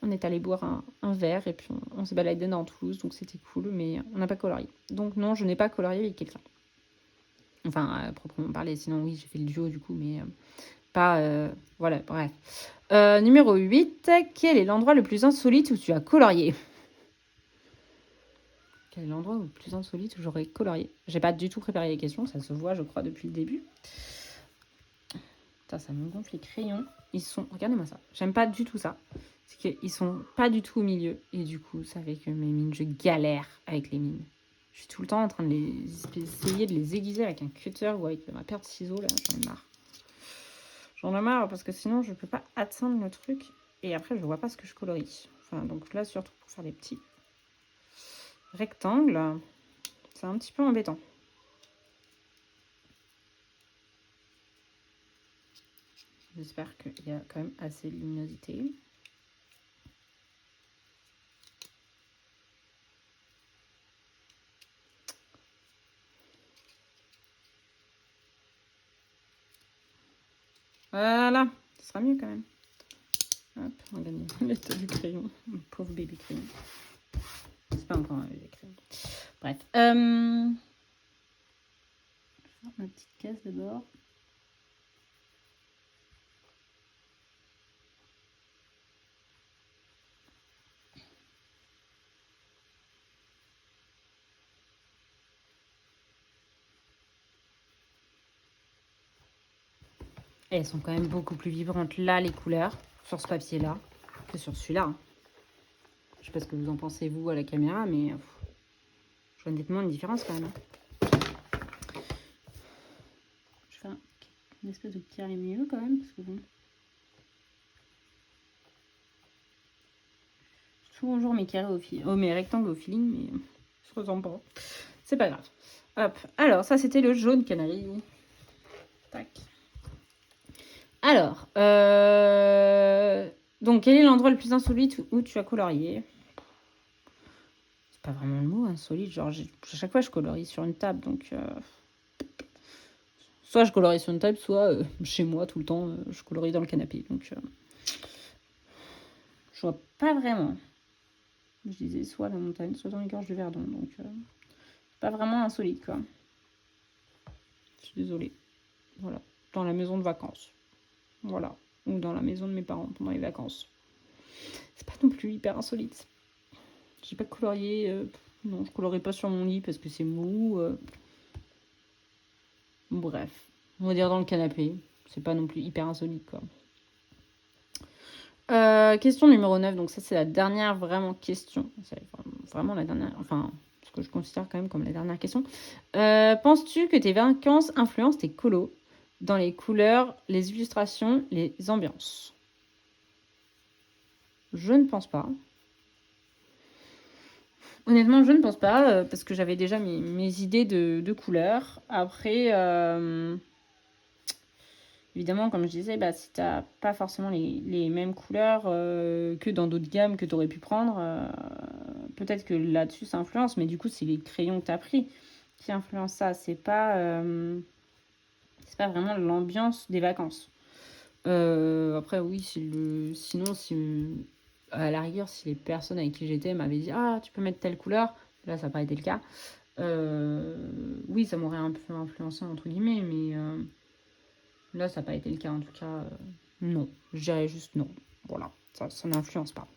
on est allé boire un verre et puis on s'est baladé dans Toulouse. Donc c'était cool, mais on n'a pas colorié. Donc non, je n'ai pas colorié avec quelqu'un. Enfin, à proprement parler. Sinon, oui, j'ai fait le duo du coup, mais pas... voilà, bref. Numéro 8. Quel est l'endroit le plus insolite où tu as colorié? Quel est l'endroit le plus insolite où j'aurais colorié? J'ai pas du tout préparé les questions, ça se voit, je crois, depuis le début. Putain, ça me gonfle les crayons. Ils sont... Regardez-moi ça. J'aime pas du tout ça. C'est qu'ils sont pas du tout au milieu. Et du coup, ça fait que mes mines, je galère avec les mines. Je suis tout le temps en train de essayer de les aiguiser avec un cutter ou avec ma paire de ciseaux, là. J'en ai marre. J'en ai marre parce que sinon, je peux pas atteindre le truc. Et après, je vois pas ce que je colorie. Enfin, donc là, surtout pour faire des petits rectangles, c'est un petit peu embêtant. J'espère qu'il y a quand même assez de luminosité. Voilà, ce sera mieux quand même. Hop, on gagne le du crayon. Pauvre bébé crayon. C'est pas encore un bébé crayon. Bref. Je vais faire ma petite case d'abord. Et elles sont quand même beaucoup plus vibrantes là, les couleurs, sur ce papier-là, que sur celui-là. Je sais pas ce que vous en pensez, vous, à la caméra, mais je vois nettement une différence quand même. Je fais une espèce de carré milieu quand même, parce que bon... Toujours mes carrés au feeling, mes rectangles au feeling, mais je ne ressens pas. C'est pas grave. Hop. Alors, ça, c'était le jaune canari. Tac. Alors, donc, quel est l'endroit le plus insolite où tu as colorié? C'est pas vraiment le mot, insolite. Genre, à chaque fois, je colorie sur une table, donc... Soit je colorie sur une table, soit chez moi, tout le temps, je colorie dans le canapé. Donc, je vois pas vraiment. Je disais soit la montagne, soit dans les gorges du Verdon. Donc, c'est pas vraiment insolite, quoi. Je suis désolée. Voilà. Dans la maison de vacances. Voilà. Ou dans la maison de mes parents pendant les vacances. C'est pas non plus hyper insolite. J'ai pas colorié. Non, je colorie pas sur mon lit parce que c'est mou. Bref. On va dire dans le canapé. C'est pas non plus hyper insolite, quoi. Question numéro 9. Donc ça, c'est la dernière vraiment question. C'est vraiment la dernière... Enfin, ce que je considère quand même comme la dernière question. Penses-tu que tes vacances influencent tes colos dans les couleurs, les illustrations, les ambiances? Je ne pense pas. Honnêtement, je ne pense pas, parce que j'avais déjà mes idées de couleurs. Après, évidemment, comme je disais, bah, si tu n'as pas forcément les mêmes couleurs que dans d'autres gammes que tu aurais pu prendre, peut-être que là-dessus, ça influence. Mais du coup, c'est les crayons que tu as pris qui influencent ça. C'est pas vraiment l'ambiance des vacances. Après, oui, sinon, à la rigueur, si les personnes avec qui j'étais m'avaient dit « Ah, tu peux mettre telle couleur », là, ça n'a pas été le cas. Oui, ça m'aurait un peu influencé, entre guillemets, mais là, ça n'a pas été le cas. En tout cas, non. Je dirais juste non. Voilà, ça n'influence pas.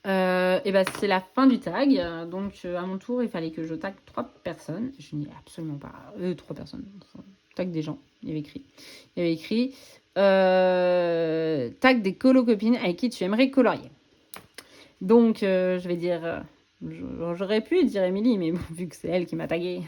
Et ben, c'est la fin du tag. Donc, à mon tour, il fallait que je tag 3 personnes. Je n'y ai absolument pas... 3 personnes. Enfin, tag des gens. Il y avait écrit tag des colo-copines avec qui tu aimerais colorier. Donc, je vais dire... J'aurais pu dire Émilie, mais bon, vu que c'est elle qui m'a tagué,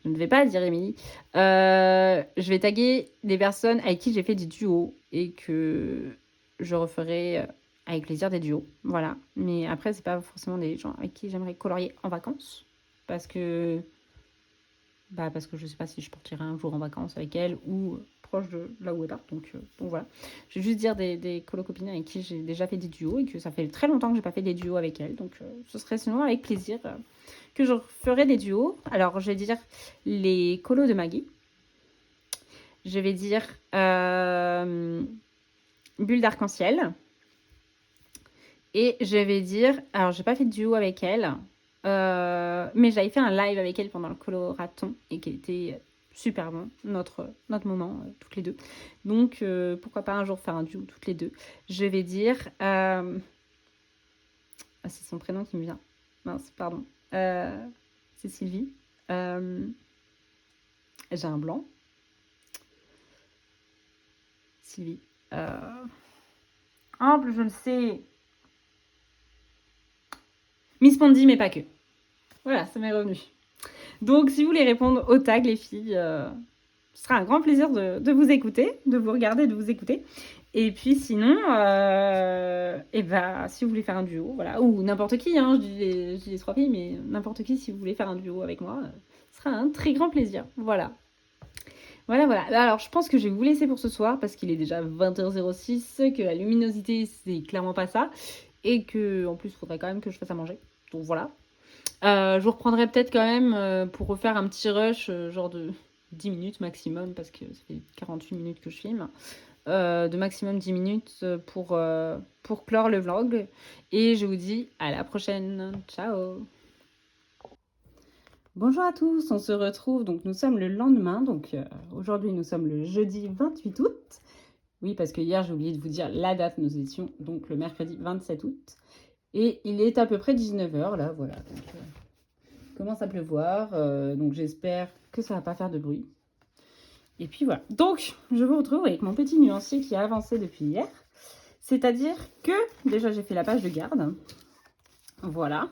je ne vais pas dire Émilie. Je vais taguer des personnes avec qui j'ai fait des duos et que je referai avec plaisir des duos. Voilà. Mais après, c'est pas forcément des gens avec qui j'aimerais colorier en vacances. Parce que je sais pas si je partirai un jour en vacances avec elle ou proche de là où elle part. Donc voilà. Je vais juste dire des colo-copines avec qui j'ai déjà fait des duos et que ça fait très longtemps que j'ai pas fait des duos avec elle. Donc ce serait sinon avec plaisir que je ferai des duos. Alors je vais dire les colos de Maggie. Je vais dire Bulle d'arc-en-ciel. Et je vais dire, alors j'ai pas fait de duo avec elle, mais j'avais fait un live avec elle pendant le coloraton et qui était super bon, notre moment, toutes les deux. Donc pourquoi pas un jour faire un duo toutes les deux. Je vais dire, ah, c'est son prénom qui me vient, mince, pardon, c'est Sylvie. J'ai un blanc. Sylvie. Ample, je le sais. Miss Pondy, mais pas que. Voilà, ça m'est revenu. Donc, si vous voulez répondre au tag, les filles, ce sera un grand plaisir de vous écouter, de vous regarder, de vous écouter. Et puis sinon, et bah, si vous voulez faire un duo, voilà, ou n'importe qui, hein, je dis les 3 filles, mais n'importe qui, si vous voulez faire un duo avec moi, ce sera un très grand plaisir. Voilà. Voilà. Alors, je pense que je vais vous laisser pour ce soir parce qu'il est déjà 20h06, que la luminosité, c'est clairement pas ça. Et que, en plus, il faudrait quand même que je fasse à manger. Donc voilà. Je vous reprendrai peut-être quand même pour refaire un petit rush, genre de 10 minutes maximum, parce que ça fait 48 minutes que je filme. De maximum 10 minutes pour clore le vlog. Et je vous dis à la prochaine. Ciao! Bonjour à tous, on se retrouve, donc nous sommes le lendemain, donc aujourd'hui nous sommes le jeudi 28 août. Oui, parce que hier j'ai oublié de vous dire la date nous étions, donc le mercredi 27 août. Et il est à peu près 19h là, voilà. Donc, commence à pleuvoir, donc j'espère que ça va pas faire de bruit. Et puis voilà. Donc, je vous retrouve avec mon petit nuancier qui a avancé depuis hier. C'est-à-dire que, déjà j'ai fait la page de garde. Voilà.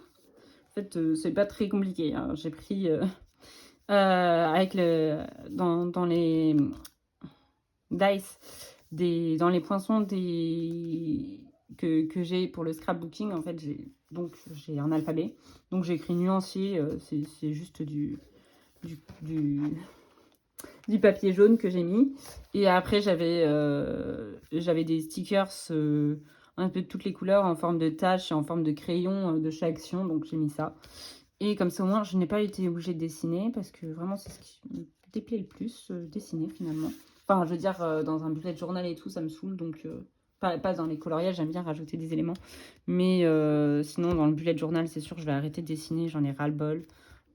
En fait, c'est pas très compliqué. Hein. J'ai pris avec dans les dice, dans les poinçons que j'ai pour le scrapbooking, en fait, j'ai un alphabet. Donc j'ai écrit nuancier, c'est juste du papier jaune que j'ai mis. Et après, j'avais des stickers un peu de toutes les couleurs en forme de taches et en forme de crayon de chaque action. Donc j'ai mis ça. Et comme ça, au moins, je n'ai pas été obligée de dessiner parce que vraiment, c'est ce qui me déplaît le plus, dessiner finalement. Enfin, je veux dire, dans un bullet journal et tout, ça me saoule. Donc, pas dans les coloriages, j'aime bien rajouter des éléments. Mais sinon, dans le bullet journal, c'est sûr, je vais arrêter de dessiner. J'en ai ras-le-bol.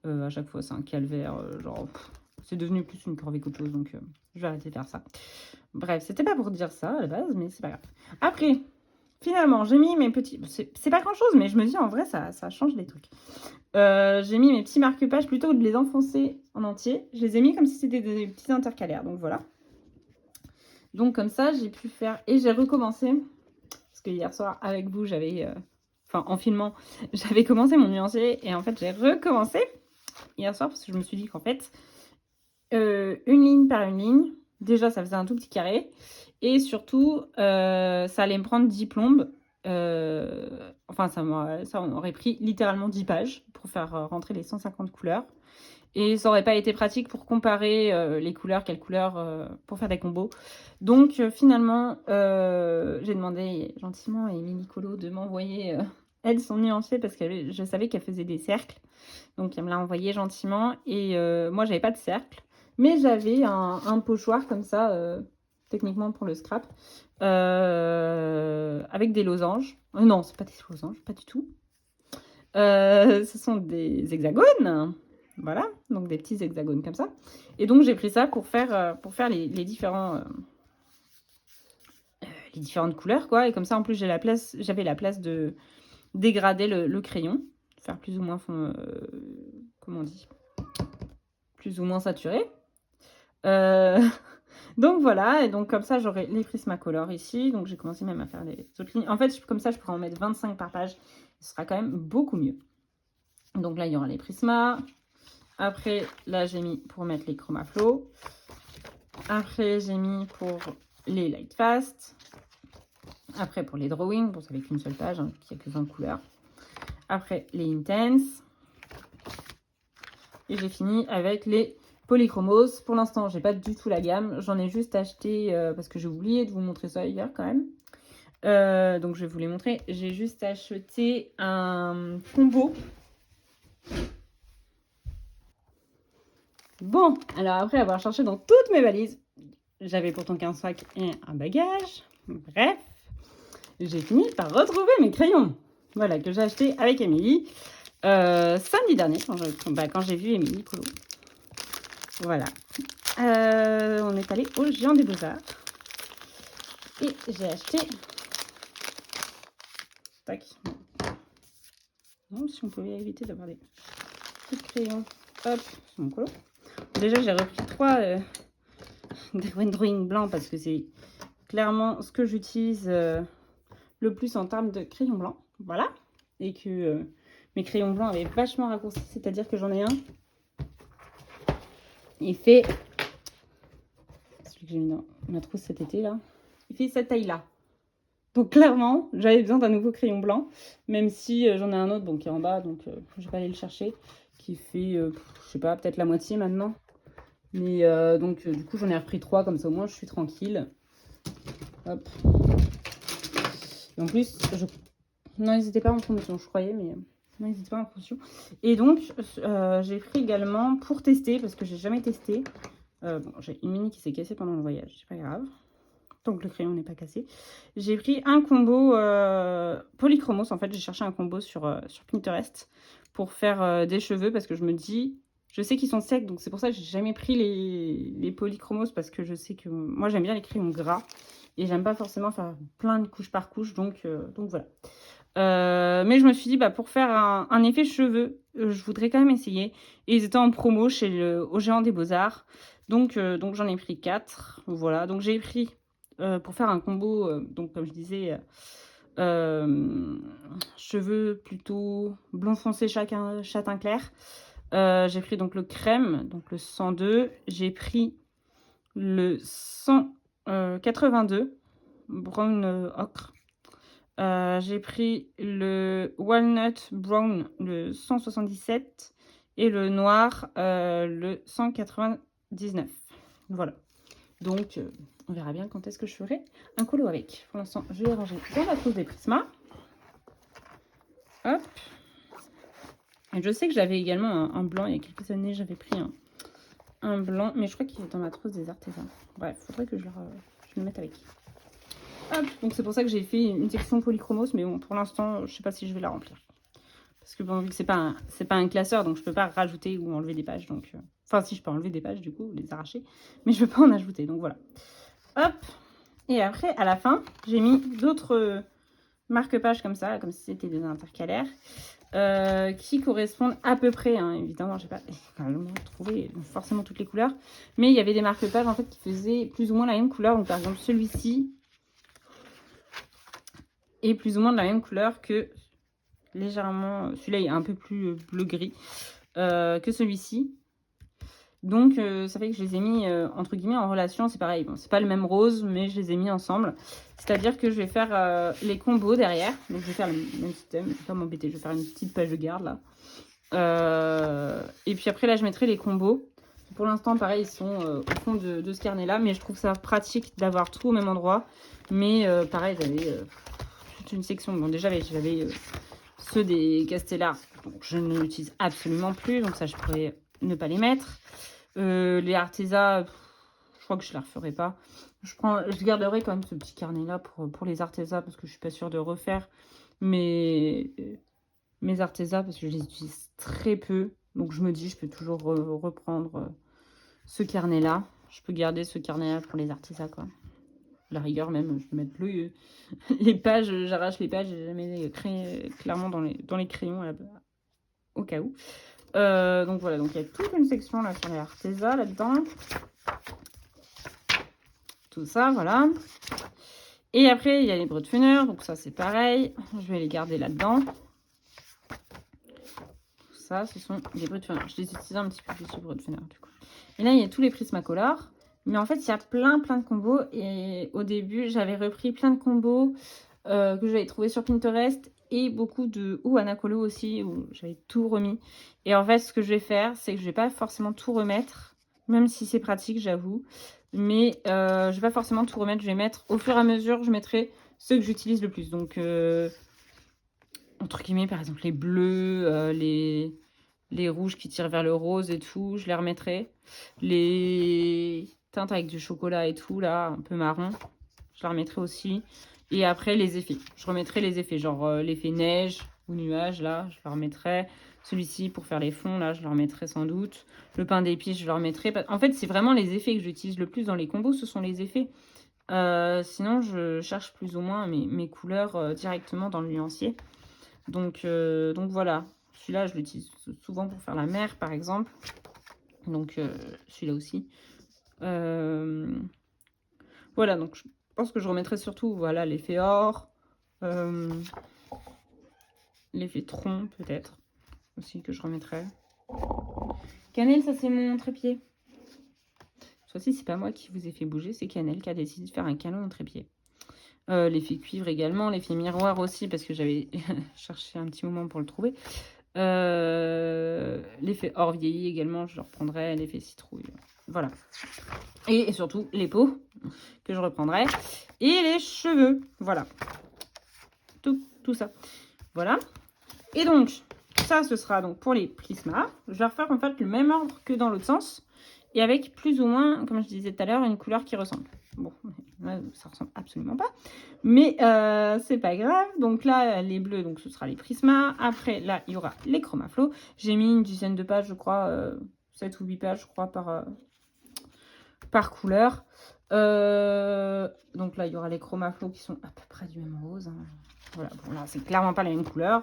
À chaque fois, c'est un calvaire. Genre, c'est devenu plus une corvée qu'autre chose. Donc, je vais arrêter de faire ça. Bref, c'était pas pour dire ça à la base, mais c'est pas grave. Après, finalement, j'ai mis mes petits... C'est pas grand-chose, mais je me dis, en vrai, ça change les trucs. J'ai mis mes petits marque-pages plutôt que de les enfoncer en entier. Je les ai mis comme si c'était des petits intercalaires. Donc, voilà. Donc, comme ça, j'ai pu faire... Et j'ai recommencé. Parce que hier soir, avec vous, j'avais... Enfin, en filmant, j'avais commencé mon nuancier. Et en fait, j'ai recommencé hier soir parce que je me suis dit qu'en fait, une ligne par une ligne, déjà, ça faisait un tout petit carré. Et surtout, ça allait me prendre 10 plombes. Enfin, ça aurait pris littéralement 10 pages pour faire rentrer les 150 couleurs. Et ça aurait pas été pratique pour comparer les couleurs, quelles couleurs, pour faire des combos. Donc, finalement, j'ai demandé gentiment à Émilie Colo de m'envoyer, elle, son nuancier, parce que je savais qu'elle faisait des cercles. Donc, elle me l'a envoyé gentiment. Et moi, j'avais pas de cercle. Mais j'avais un pochoir comme ça, techniquement pour le scrap, avec des losanges. Non, c'est pas des losanges, pas du tout. Ce sont des hexagones. Voilà, donc des petits hexagones comme ça. Et donc, j'ai pris ça pour faire les différentes couleurs, quoi. Et comme ça, en plus, j'avais la place de dégrader le crayon. Faire plus ou moins, comment on dit, plus ou moins saturé. Donc voilà, et donc comme ça j'aurai les Prismacolor ici. Donc j'ai commencé même à faire les autres lignes. En fait, comme ça je pourrais en mettre 25 par page. Ce sera quand même beaucoup mieux. Donc là il y aura les Prisma. Après là j'ai mis pour mettre les Chromaflow. Après j'ai mis pour les Light Fast. Après pour les Drawing, bon ça fait qu'une seule page, hein, qui a que 20 couleurs. Après les Intense. Et j'ai fini avec les Polychromos. Pour l'instant, j'ai pas du tout la gamme. J'en ai juste acheté parce que j'ai oublié de vous montrer ça hier quand même. Donc je vais vous les montrer. J'ai juste acheté un combo. Bon, alors après avoir cherché dans toutes mes valises, j'avais pourtant qu'un sac et un bagage. Bref, j'ai fini par retrouver mes crayons. Voilà, que j'ai acheté avec Émilie samedi dernier, quand j'ai vu Émilie Colo. Voilà. On est allé au Géant des Beaux-Arts. Et j'ai acheté... Tac. Non, si on pouvait éviter d'avoir des petits crayons. Hop, sur mon colo. Déjà, j'ai repris 3 Derwent Drawing blanc parce que c'est clairement ce que j'utilise le plus en termes de crayons blancs. Voilà. Et que mes crayons blancs avaient vachement raccourci. C'est-à-dire que j'en ai un. Il fait... Celui que j'ai mis dans ma trousse cet été, là. Il fait cette taille-là. Donc clairement, j'avais besoin d'un nouveau crayon blanc. Même si j'en ai un autre qui est en bas. Donc je vais pas aller le chercher. Qui fait, je sais pas, peut-être la moitié maintenant. Mais du coup, j'en ai repris 3. Comme ça, au moins, je suis tranquille. Hop. Et en plus, non, ils n'étaient pas en promotion, je croyais, mais non, ils n'étaient pas en promotion. Et donc, j'ai pris également pour tester, parce que j'ai jamais testé. Bon, j'ai une mini qui s'est cassée pendant le voyage, c'est pas grave. Tant que le crayon n'est pas cassé. J'ai pris un combo polychromos. En fait, j'ai cherché un combo sur Pinterest pour faire des cheveux, parce que je me dis... Je sais qu'ils sont secs, donc c'est pour ça que j'ai jamais pris les polychromos, parce que je sais que moi, j'aime bien les crayons gras. Et j'aime pas forcément faire plein de couches par couche, donc voilà. Mais je me suis dit, pour faire un effet cheveux, je voudrais quand même essayer. Et ils étaient en promo au Géant des Beaux-Arts. Donc j'en ai pris 4. Voilà, donc j'ai pris, pour faire un combo, donc comme je disais, cheveux plutôt blond foncé, châtain clair. J'ai pris donc le crème, donc le 102. J'ai pris le 182, brown ocre. J'ai pris le walnut brown, le 177. Et le noir, le 199. Voilà. Donc, on verra bien quand est-ce que je ferai un colo avec. Pour l'instant, je vais ranger dans la trousse des Prisma. Hop. Et je sais que j'avais également un blanc. Il y a quelques années, j'avais pris un blanc. Mais je crois qu'il est dans ma trousse des artisans. Bref, il faudrait que je le mette avec. Hop. Donc, c'est pour ça que j'ai fait une section polychromos. Mais bon, pour l'instant, je ne sais pas si je vais la remplir. Parce que bon, vu que c'est pas un classeur, donc je peux pas rajouter ou enlever des pages. Donc, enfin, si je peux enlever des pages, du coup, les arracher. Mais je peux pas en ajouter. Donc, voilà. Hop. Et après, à la fin, j'ai mis d'autres marque-pages comme ça, comme si c'était des intercalaires. Qui correspondent à peu près, hein, évidemment, j'ai pas trouvé forcément toutes les couleurs, mais il y avait des marque-pages en fait qui faisaient plus ou moins la même couleur. Donc par exemple celui-ci est plus ou moins de la même couleur que légèrement, celui-là est un peu plus bleu-gris que celui-ci. Donc ça fait que je les ai mis entre guillemets en relation. C'est pareil, bon, c'est pas le même rose, mais je les ai mis ensemble. C'est-à-dire que je vais faire les combos derrière. Donc je vais faire le même système, je vais pas m'embêter, je vais faire une petite page de garde là. Et puis après là je mettrai les combos. Pour l'instant pareil, ils sont au fond de ce carnet là, mais je trouve ça pratique d'avoir tout au même endroit. Mais pareil, j'avais toute une section. Bon déjà j'avais ceux des Castellar, donc je ne l'utilise absolument plus, donc ça je pourrais ne pas les mettre. Les Arteza, je crois que je ne les referai pas. Je garderai quand même ce petit carnet là pour les Arteza, parce que je suis pas sûre de refaire mes Arteza, parce que je les utilise très peu. Donc je me dis, je peux toujours reprendre ce carnet là. Je peux garder ce carnet là pour les Arteza, quoi. À la rigueur même, je peux mettre les pages, j'arrache les pages, je les mets clairement dans les crayons là, au cas où. Donc voilà, donc il y a toute une section là sur les Arteza là-dedans. Tout ça, voilà. Et après, il y a les Brutfunner, donc ça c'est pareil. Je vais les garder là-dedans. Tout ça, ce sont des Brutfunner. Je les utilise un petit peu plus sur Brutfunner du coup. Et là, il y a tous les Prismacolor. Mais en fait, il y a plein de combos. Et au début, j'avais repris plein de combos que j'avais trouvé sur Pinterest. Et beaucoup de Anacolo aussi, où j'avais tout remis. Et en fait, ce que je vais faire, c'est que je vais pas forcément tout remettre. Même si c'est pratique, j'avoue. Mais je vais pas forcément tout remettre. Je vais mettre, au fur et à mesure, je mettrai ceux que j'utilise le plus. Donc, entre guillemets, par exemple, les bleus, les rouges qui tirent vers le rose et tout, je les remettrai. Les teintes avec du chocolat et tout, là, un peu marron, Je la remettrai aussi. Et après, les effets. Je remettrai les effets, genre l'effet neige ou nuage, là, je le remettrai. Celui-ci, pour faire les fonds, là, je le remettrai sans doute. Le pain d'épices, je le remettrai. En fait, c'est vraiment les effets que j'utilise le plus dans les combos, ce sont les effets. Sinon, je cherche plus ou moins mes couleurs directement dans le nuancier. Donc voilà. Celui-là, je l'utilise souvent pour faire la mer, par exemple. Donc, celui-là aussi. Voilà, donc je pense que je remettrai surtout voilà, l'effet or, l'effet tronc peut-être aussi que je remettrai. Cannelle, ça c'est mon trépied. Cette fois-ci, c'est pas moi qui vous ai fait bouger, c'est Cannelle qui a décidé de faire un canon au trépied. L'effet cuivre également, l'effet miroir aussi, parce que j'avais cherché un petit moment pour le trouver. L'effet or vieilli également, je le reprendrai, l'effet citrouille. Voilà. Et surtout les peaux que je reprendrai. Et les cheveux. Voilà. Tout ça. Voilà. Et donc, ça, ce sera donc pour les prismas. Je vais refaire en fait le même ordre que dans l'autre sens. Et avec plus ou moins, comme je disais tout à l'heure, une couleur qui ressemble. Bon, là, ça ressemble absolument pas. Mais c'est pas grave. Donc là, les bleus, donc ce sera les prismas. Après, là, il y aura les chromaflots. J'ai mis une dizaine de pages, je crois. 7 ou 8 pages, je crois, par couleur. Donc là, il y aura les chromaflots qui sont à peu près du même rose. Hein. Voilà, bon là, c'est clairement pas la même couleur.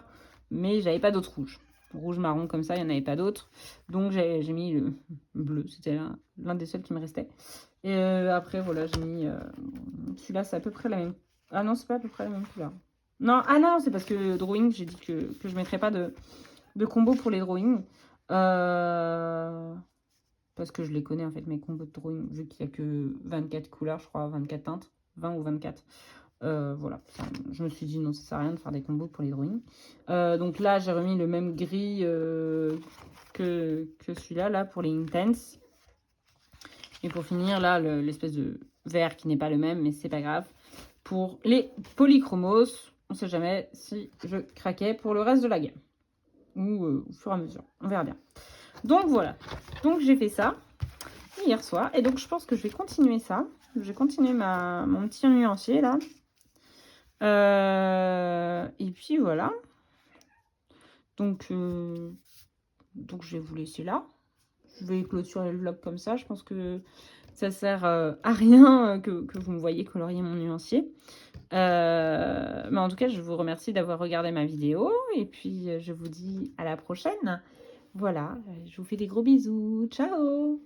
Mais j'avais pas d'autres rouges. Rouge, marron, comme ça, il n'y en avait pas d'autres. Donc j'ai mis le bleu. C'était l'un des seuls qui me restait. Et après, voilà, j'ai mis... celui-là, c'est à peu près la même... Ah non, c'est pas à peu près la même couleur. Non, ah non, c'est parce que drawing, j'ai dit que je ne mettrais pas de combo pour les drawings. Parce que je les connais, en fait, mes combos de drawing, vu qu'il n'y a que 24 couleurs, je crois, 24 teintes. 20 ou 24. Voilà, je me suis dit non, ça sert à rien de faire des combos pour les drawings. Donc là, j'ai remis le même gris que celui-là, là, pour les intense. Et pour finir, là, l'espèce de vert qui n'est pas le même, mais c'est pas grave. Pour les polychromos, on sait jamais si je craquais pour le reste de la gamme. Ou au fur et à mesure, on verra bien. Donc voilà, donc j'ai fait ça hier soir. Et donc je pense que je vais continuer ça. Je vais continuer mon petit nuancier là. Et puis voilà. Donc je vais vous laisser là. Je vais clôturer le vlog comme ça. Je pense que ça sert à rien que vous me voyez colorier mon nuancier. Mais en tout cas, je vous remercie d'avoir regardé ma vidéo. Et puis, je vous dis à la prochaine. Voilà, je vous fais des gros bisous. Ciao!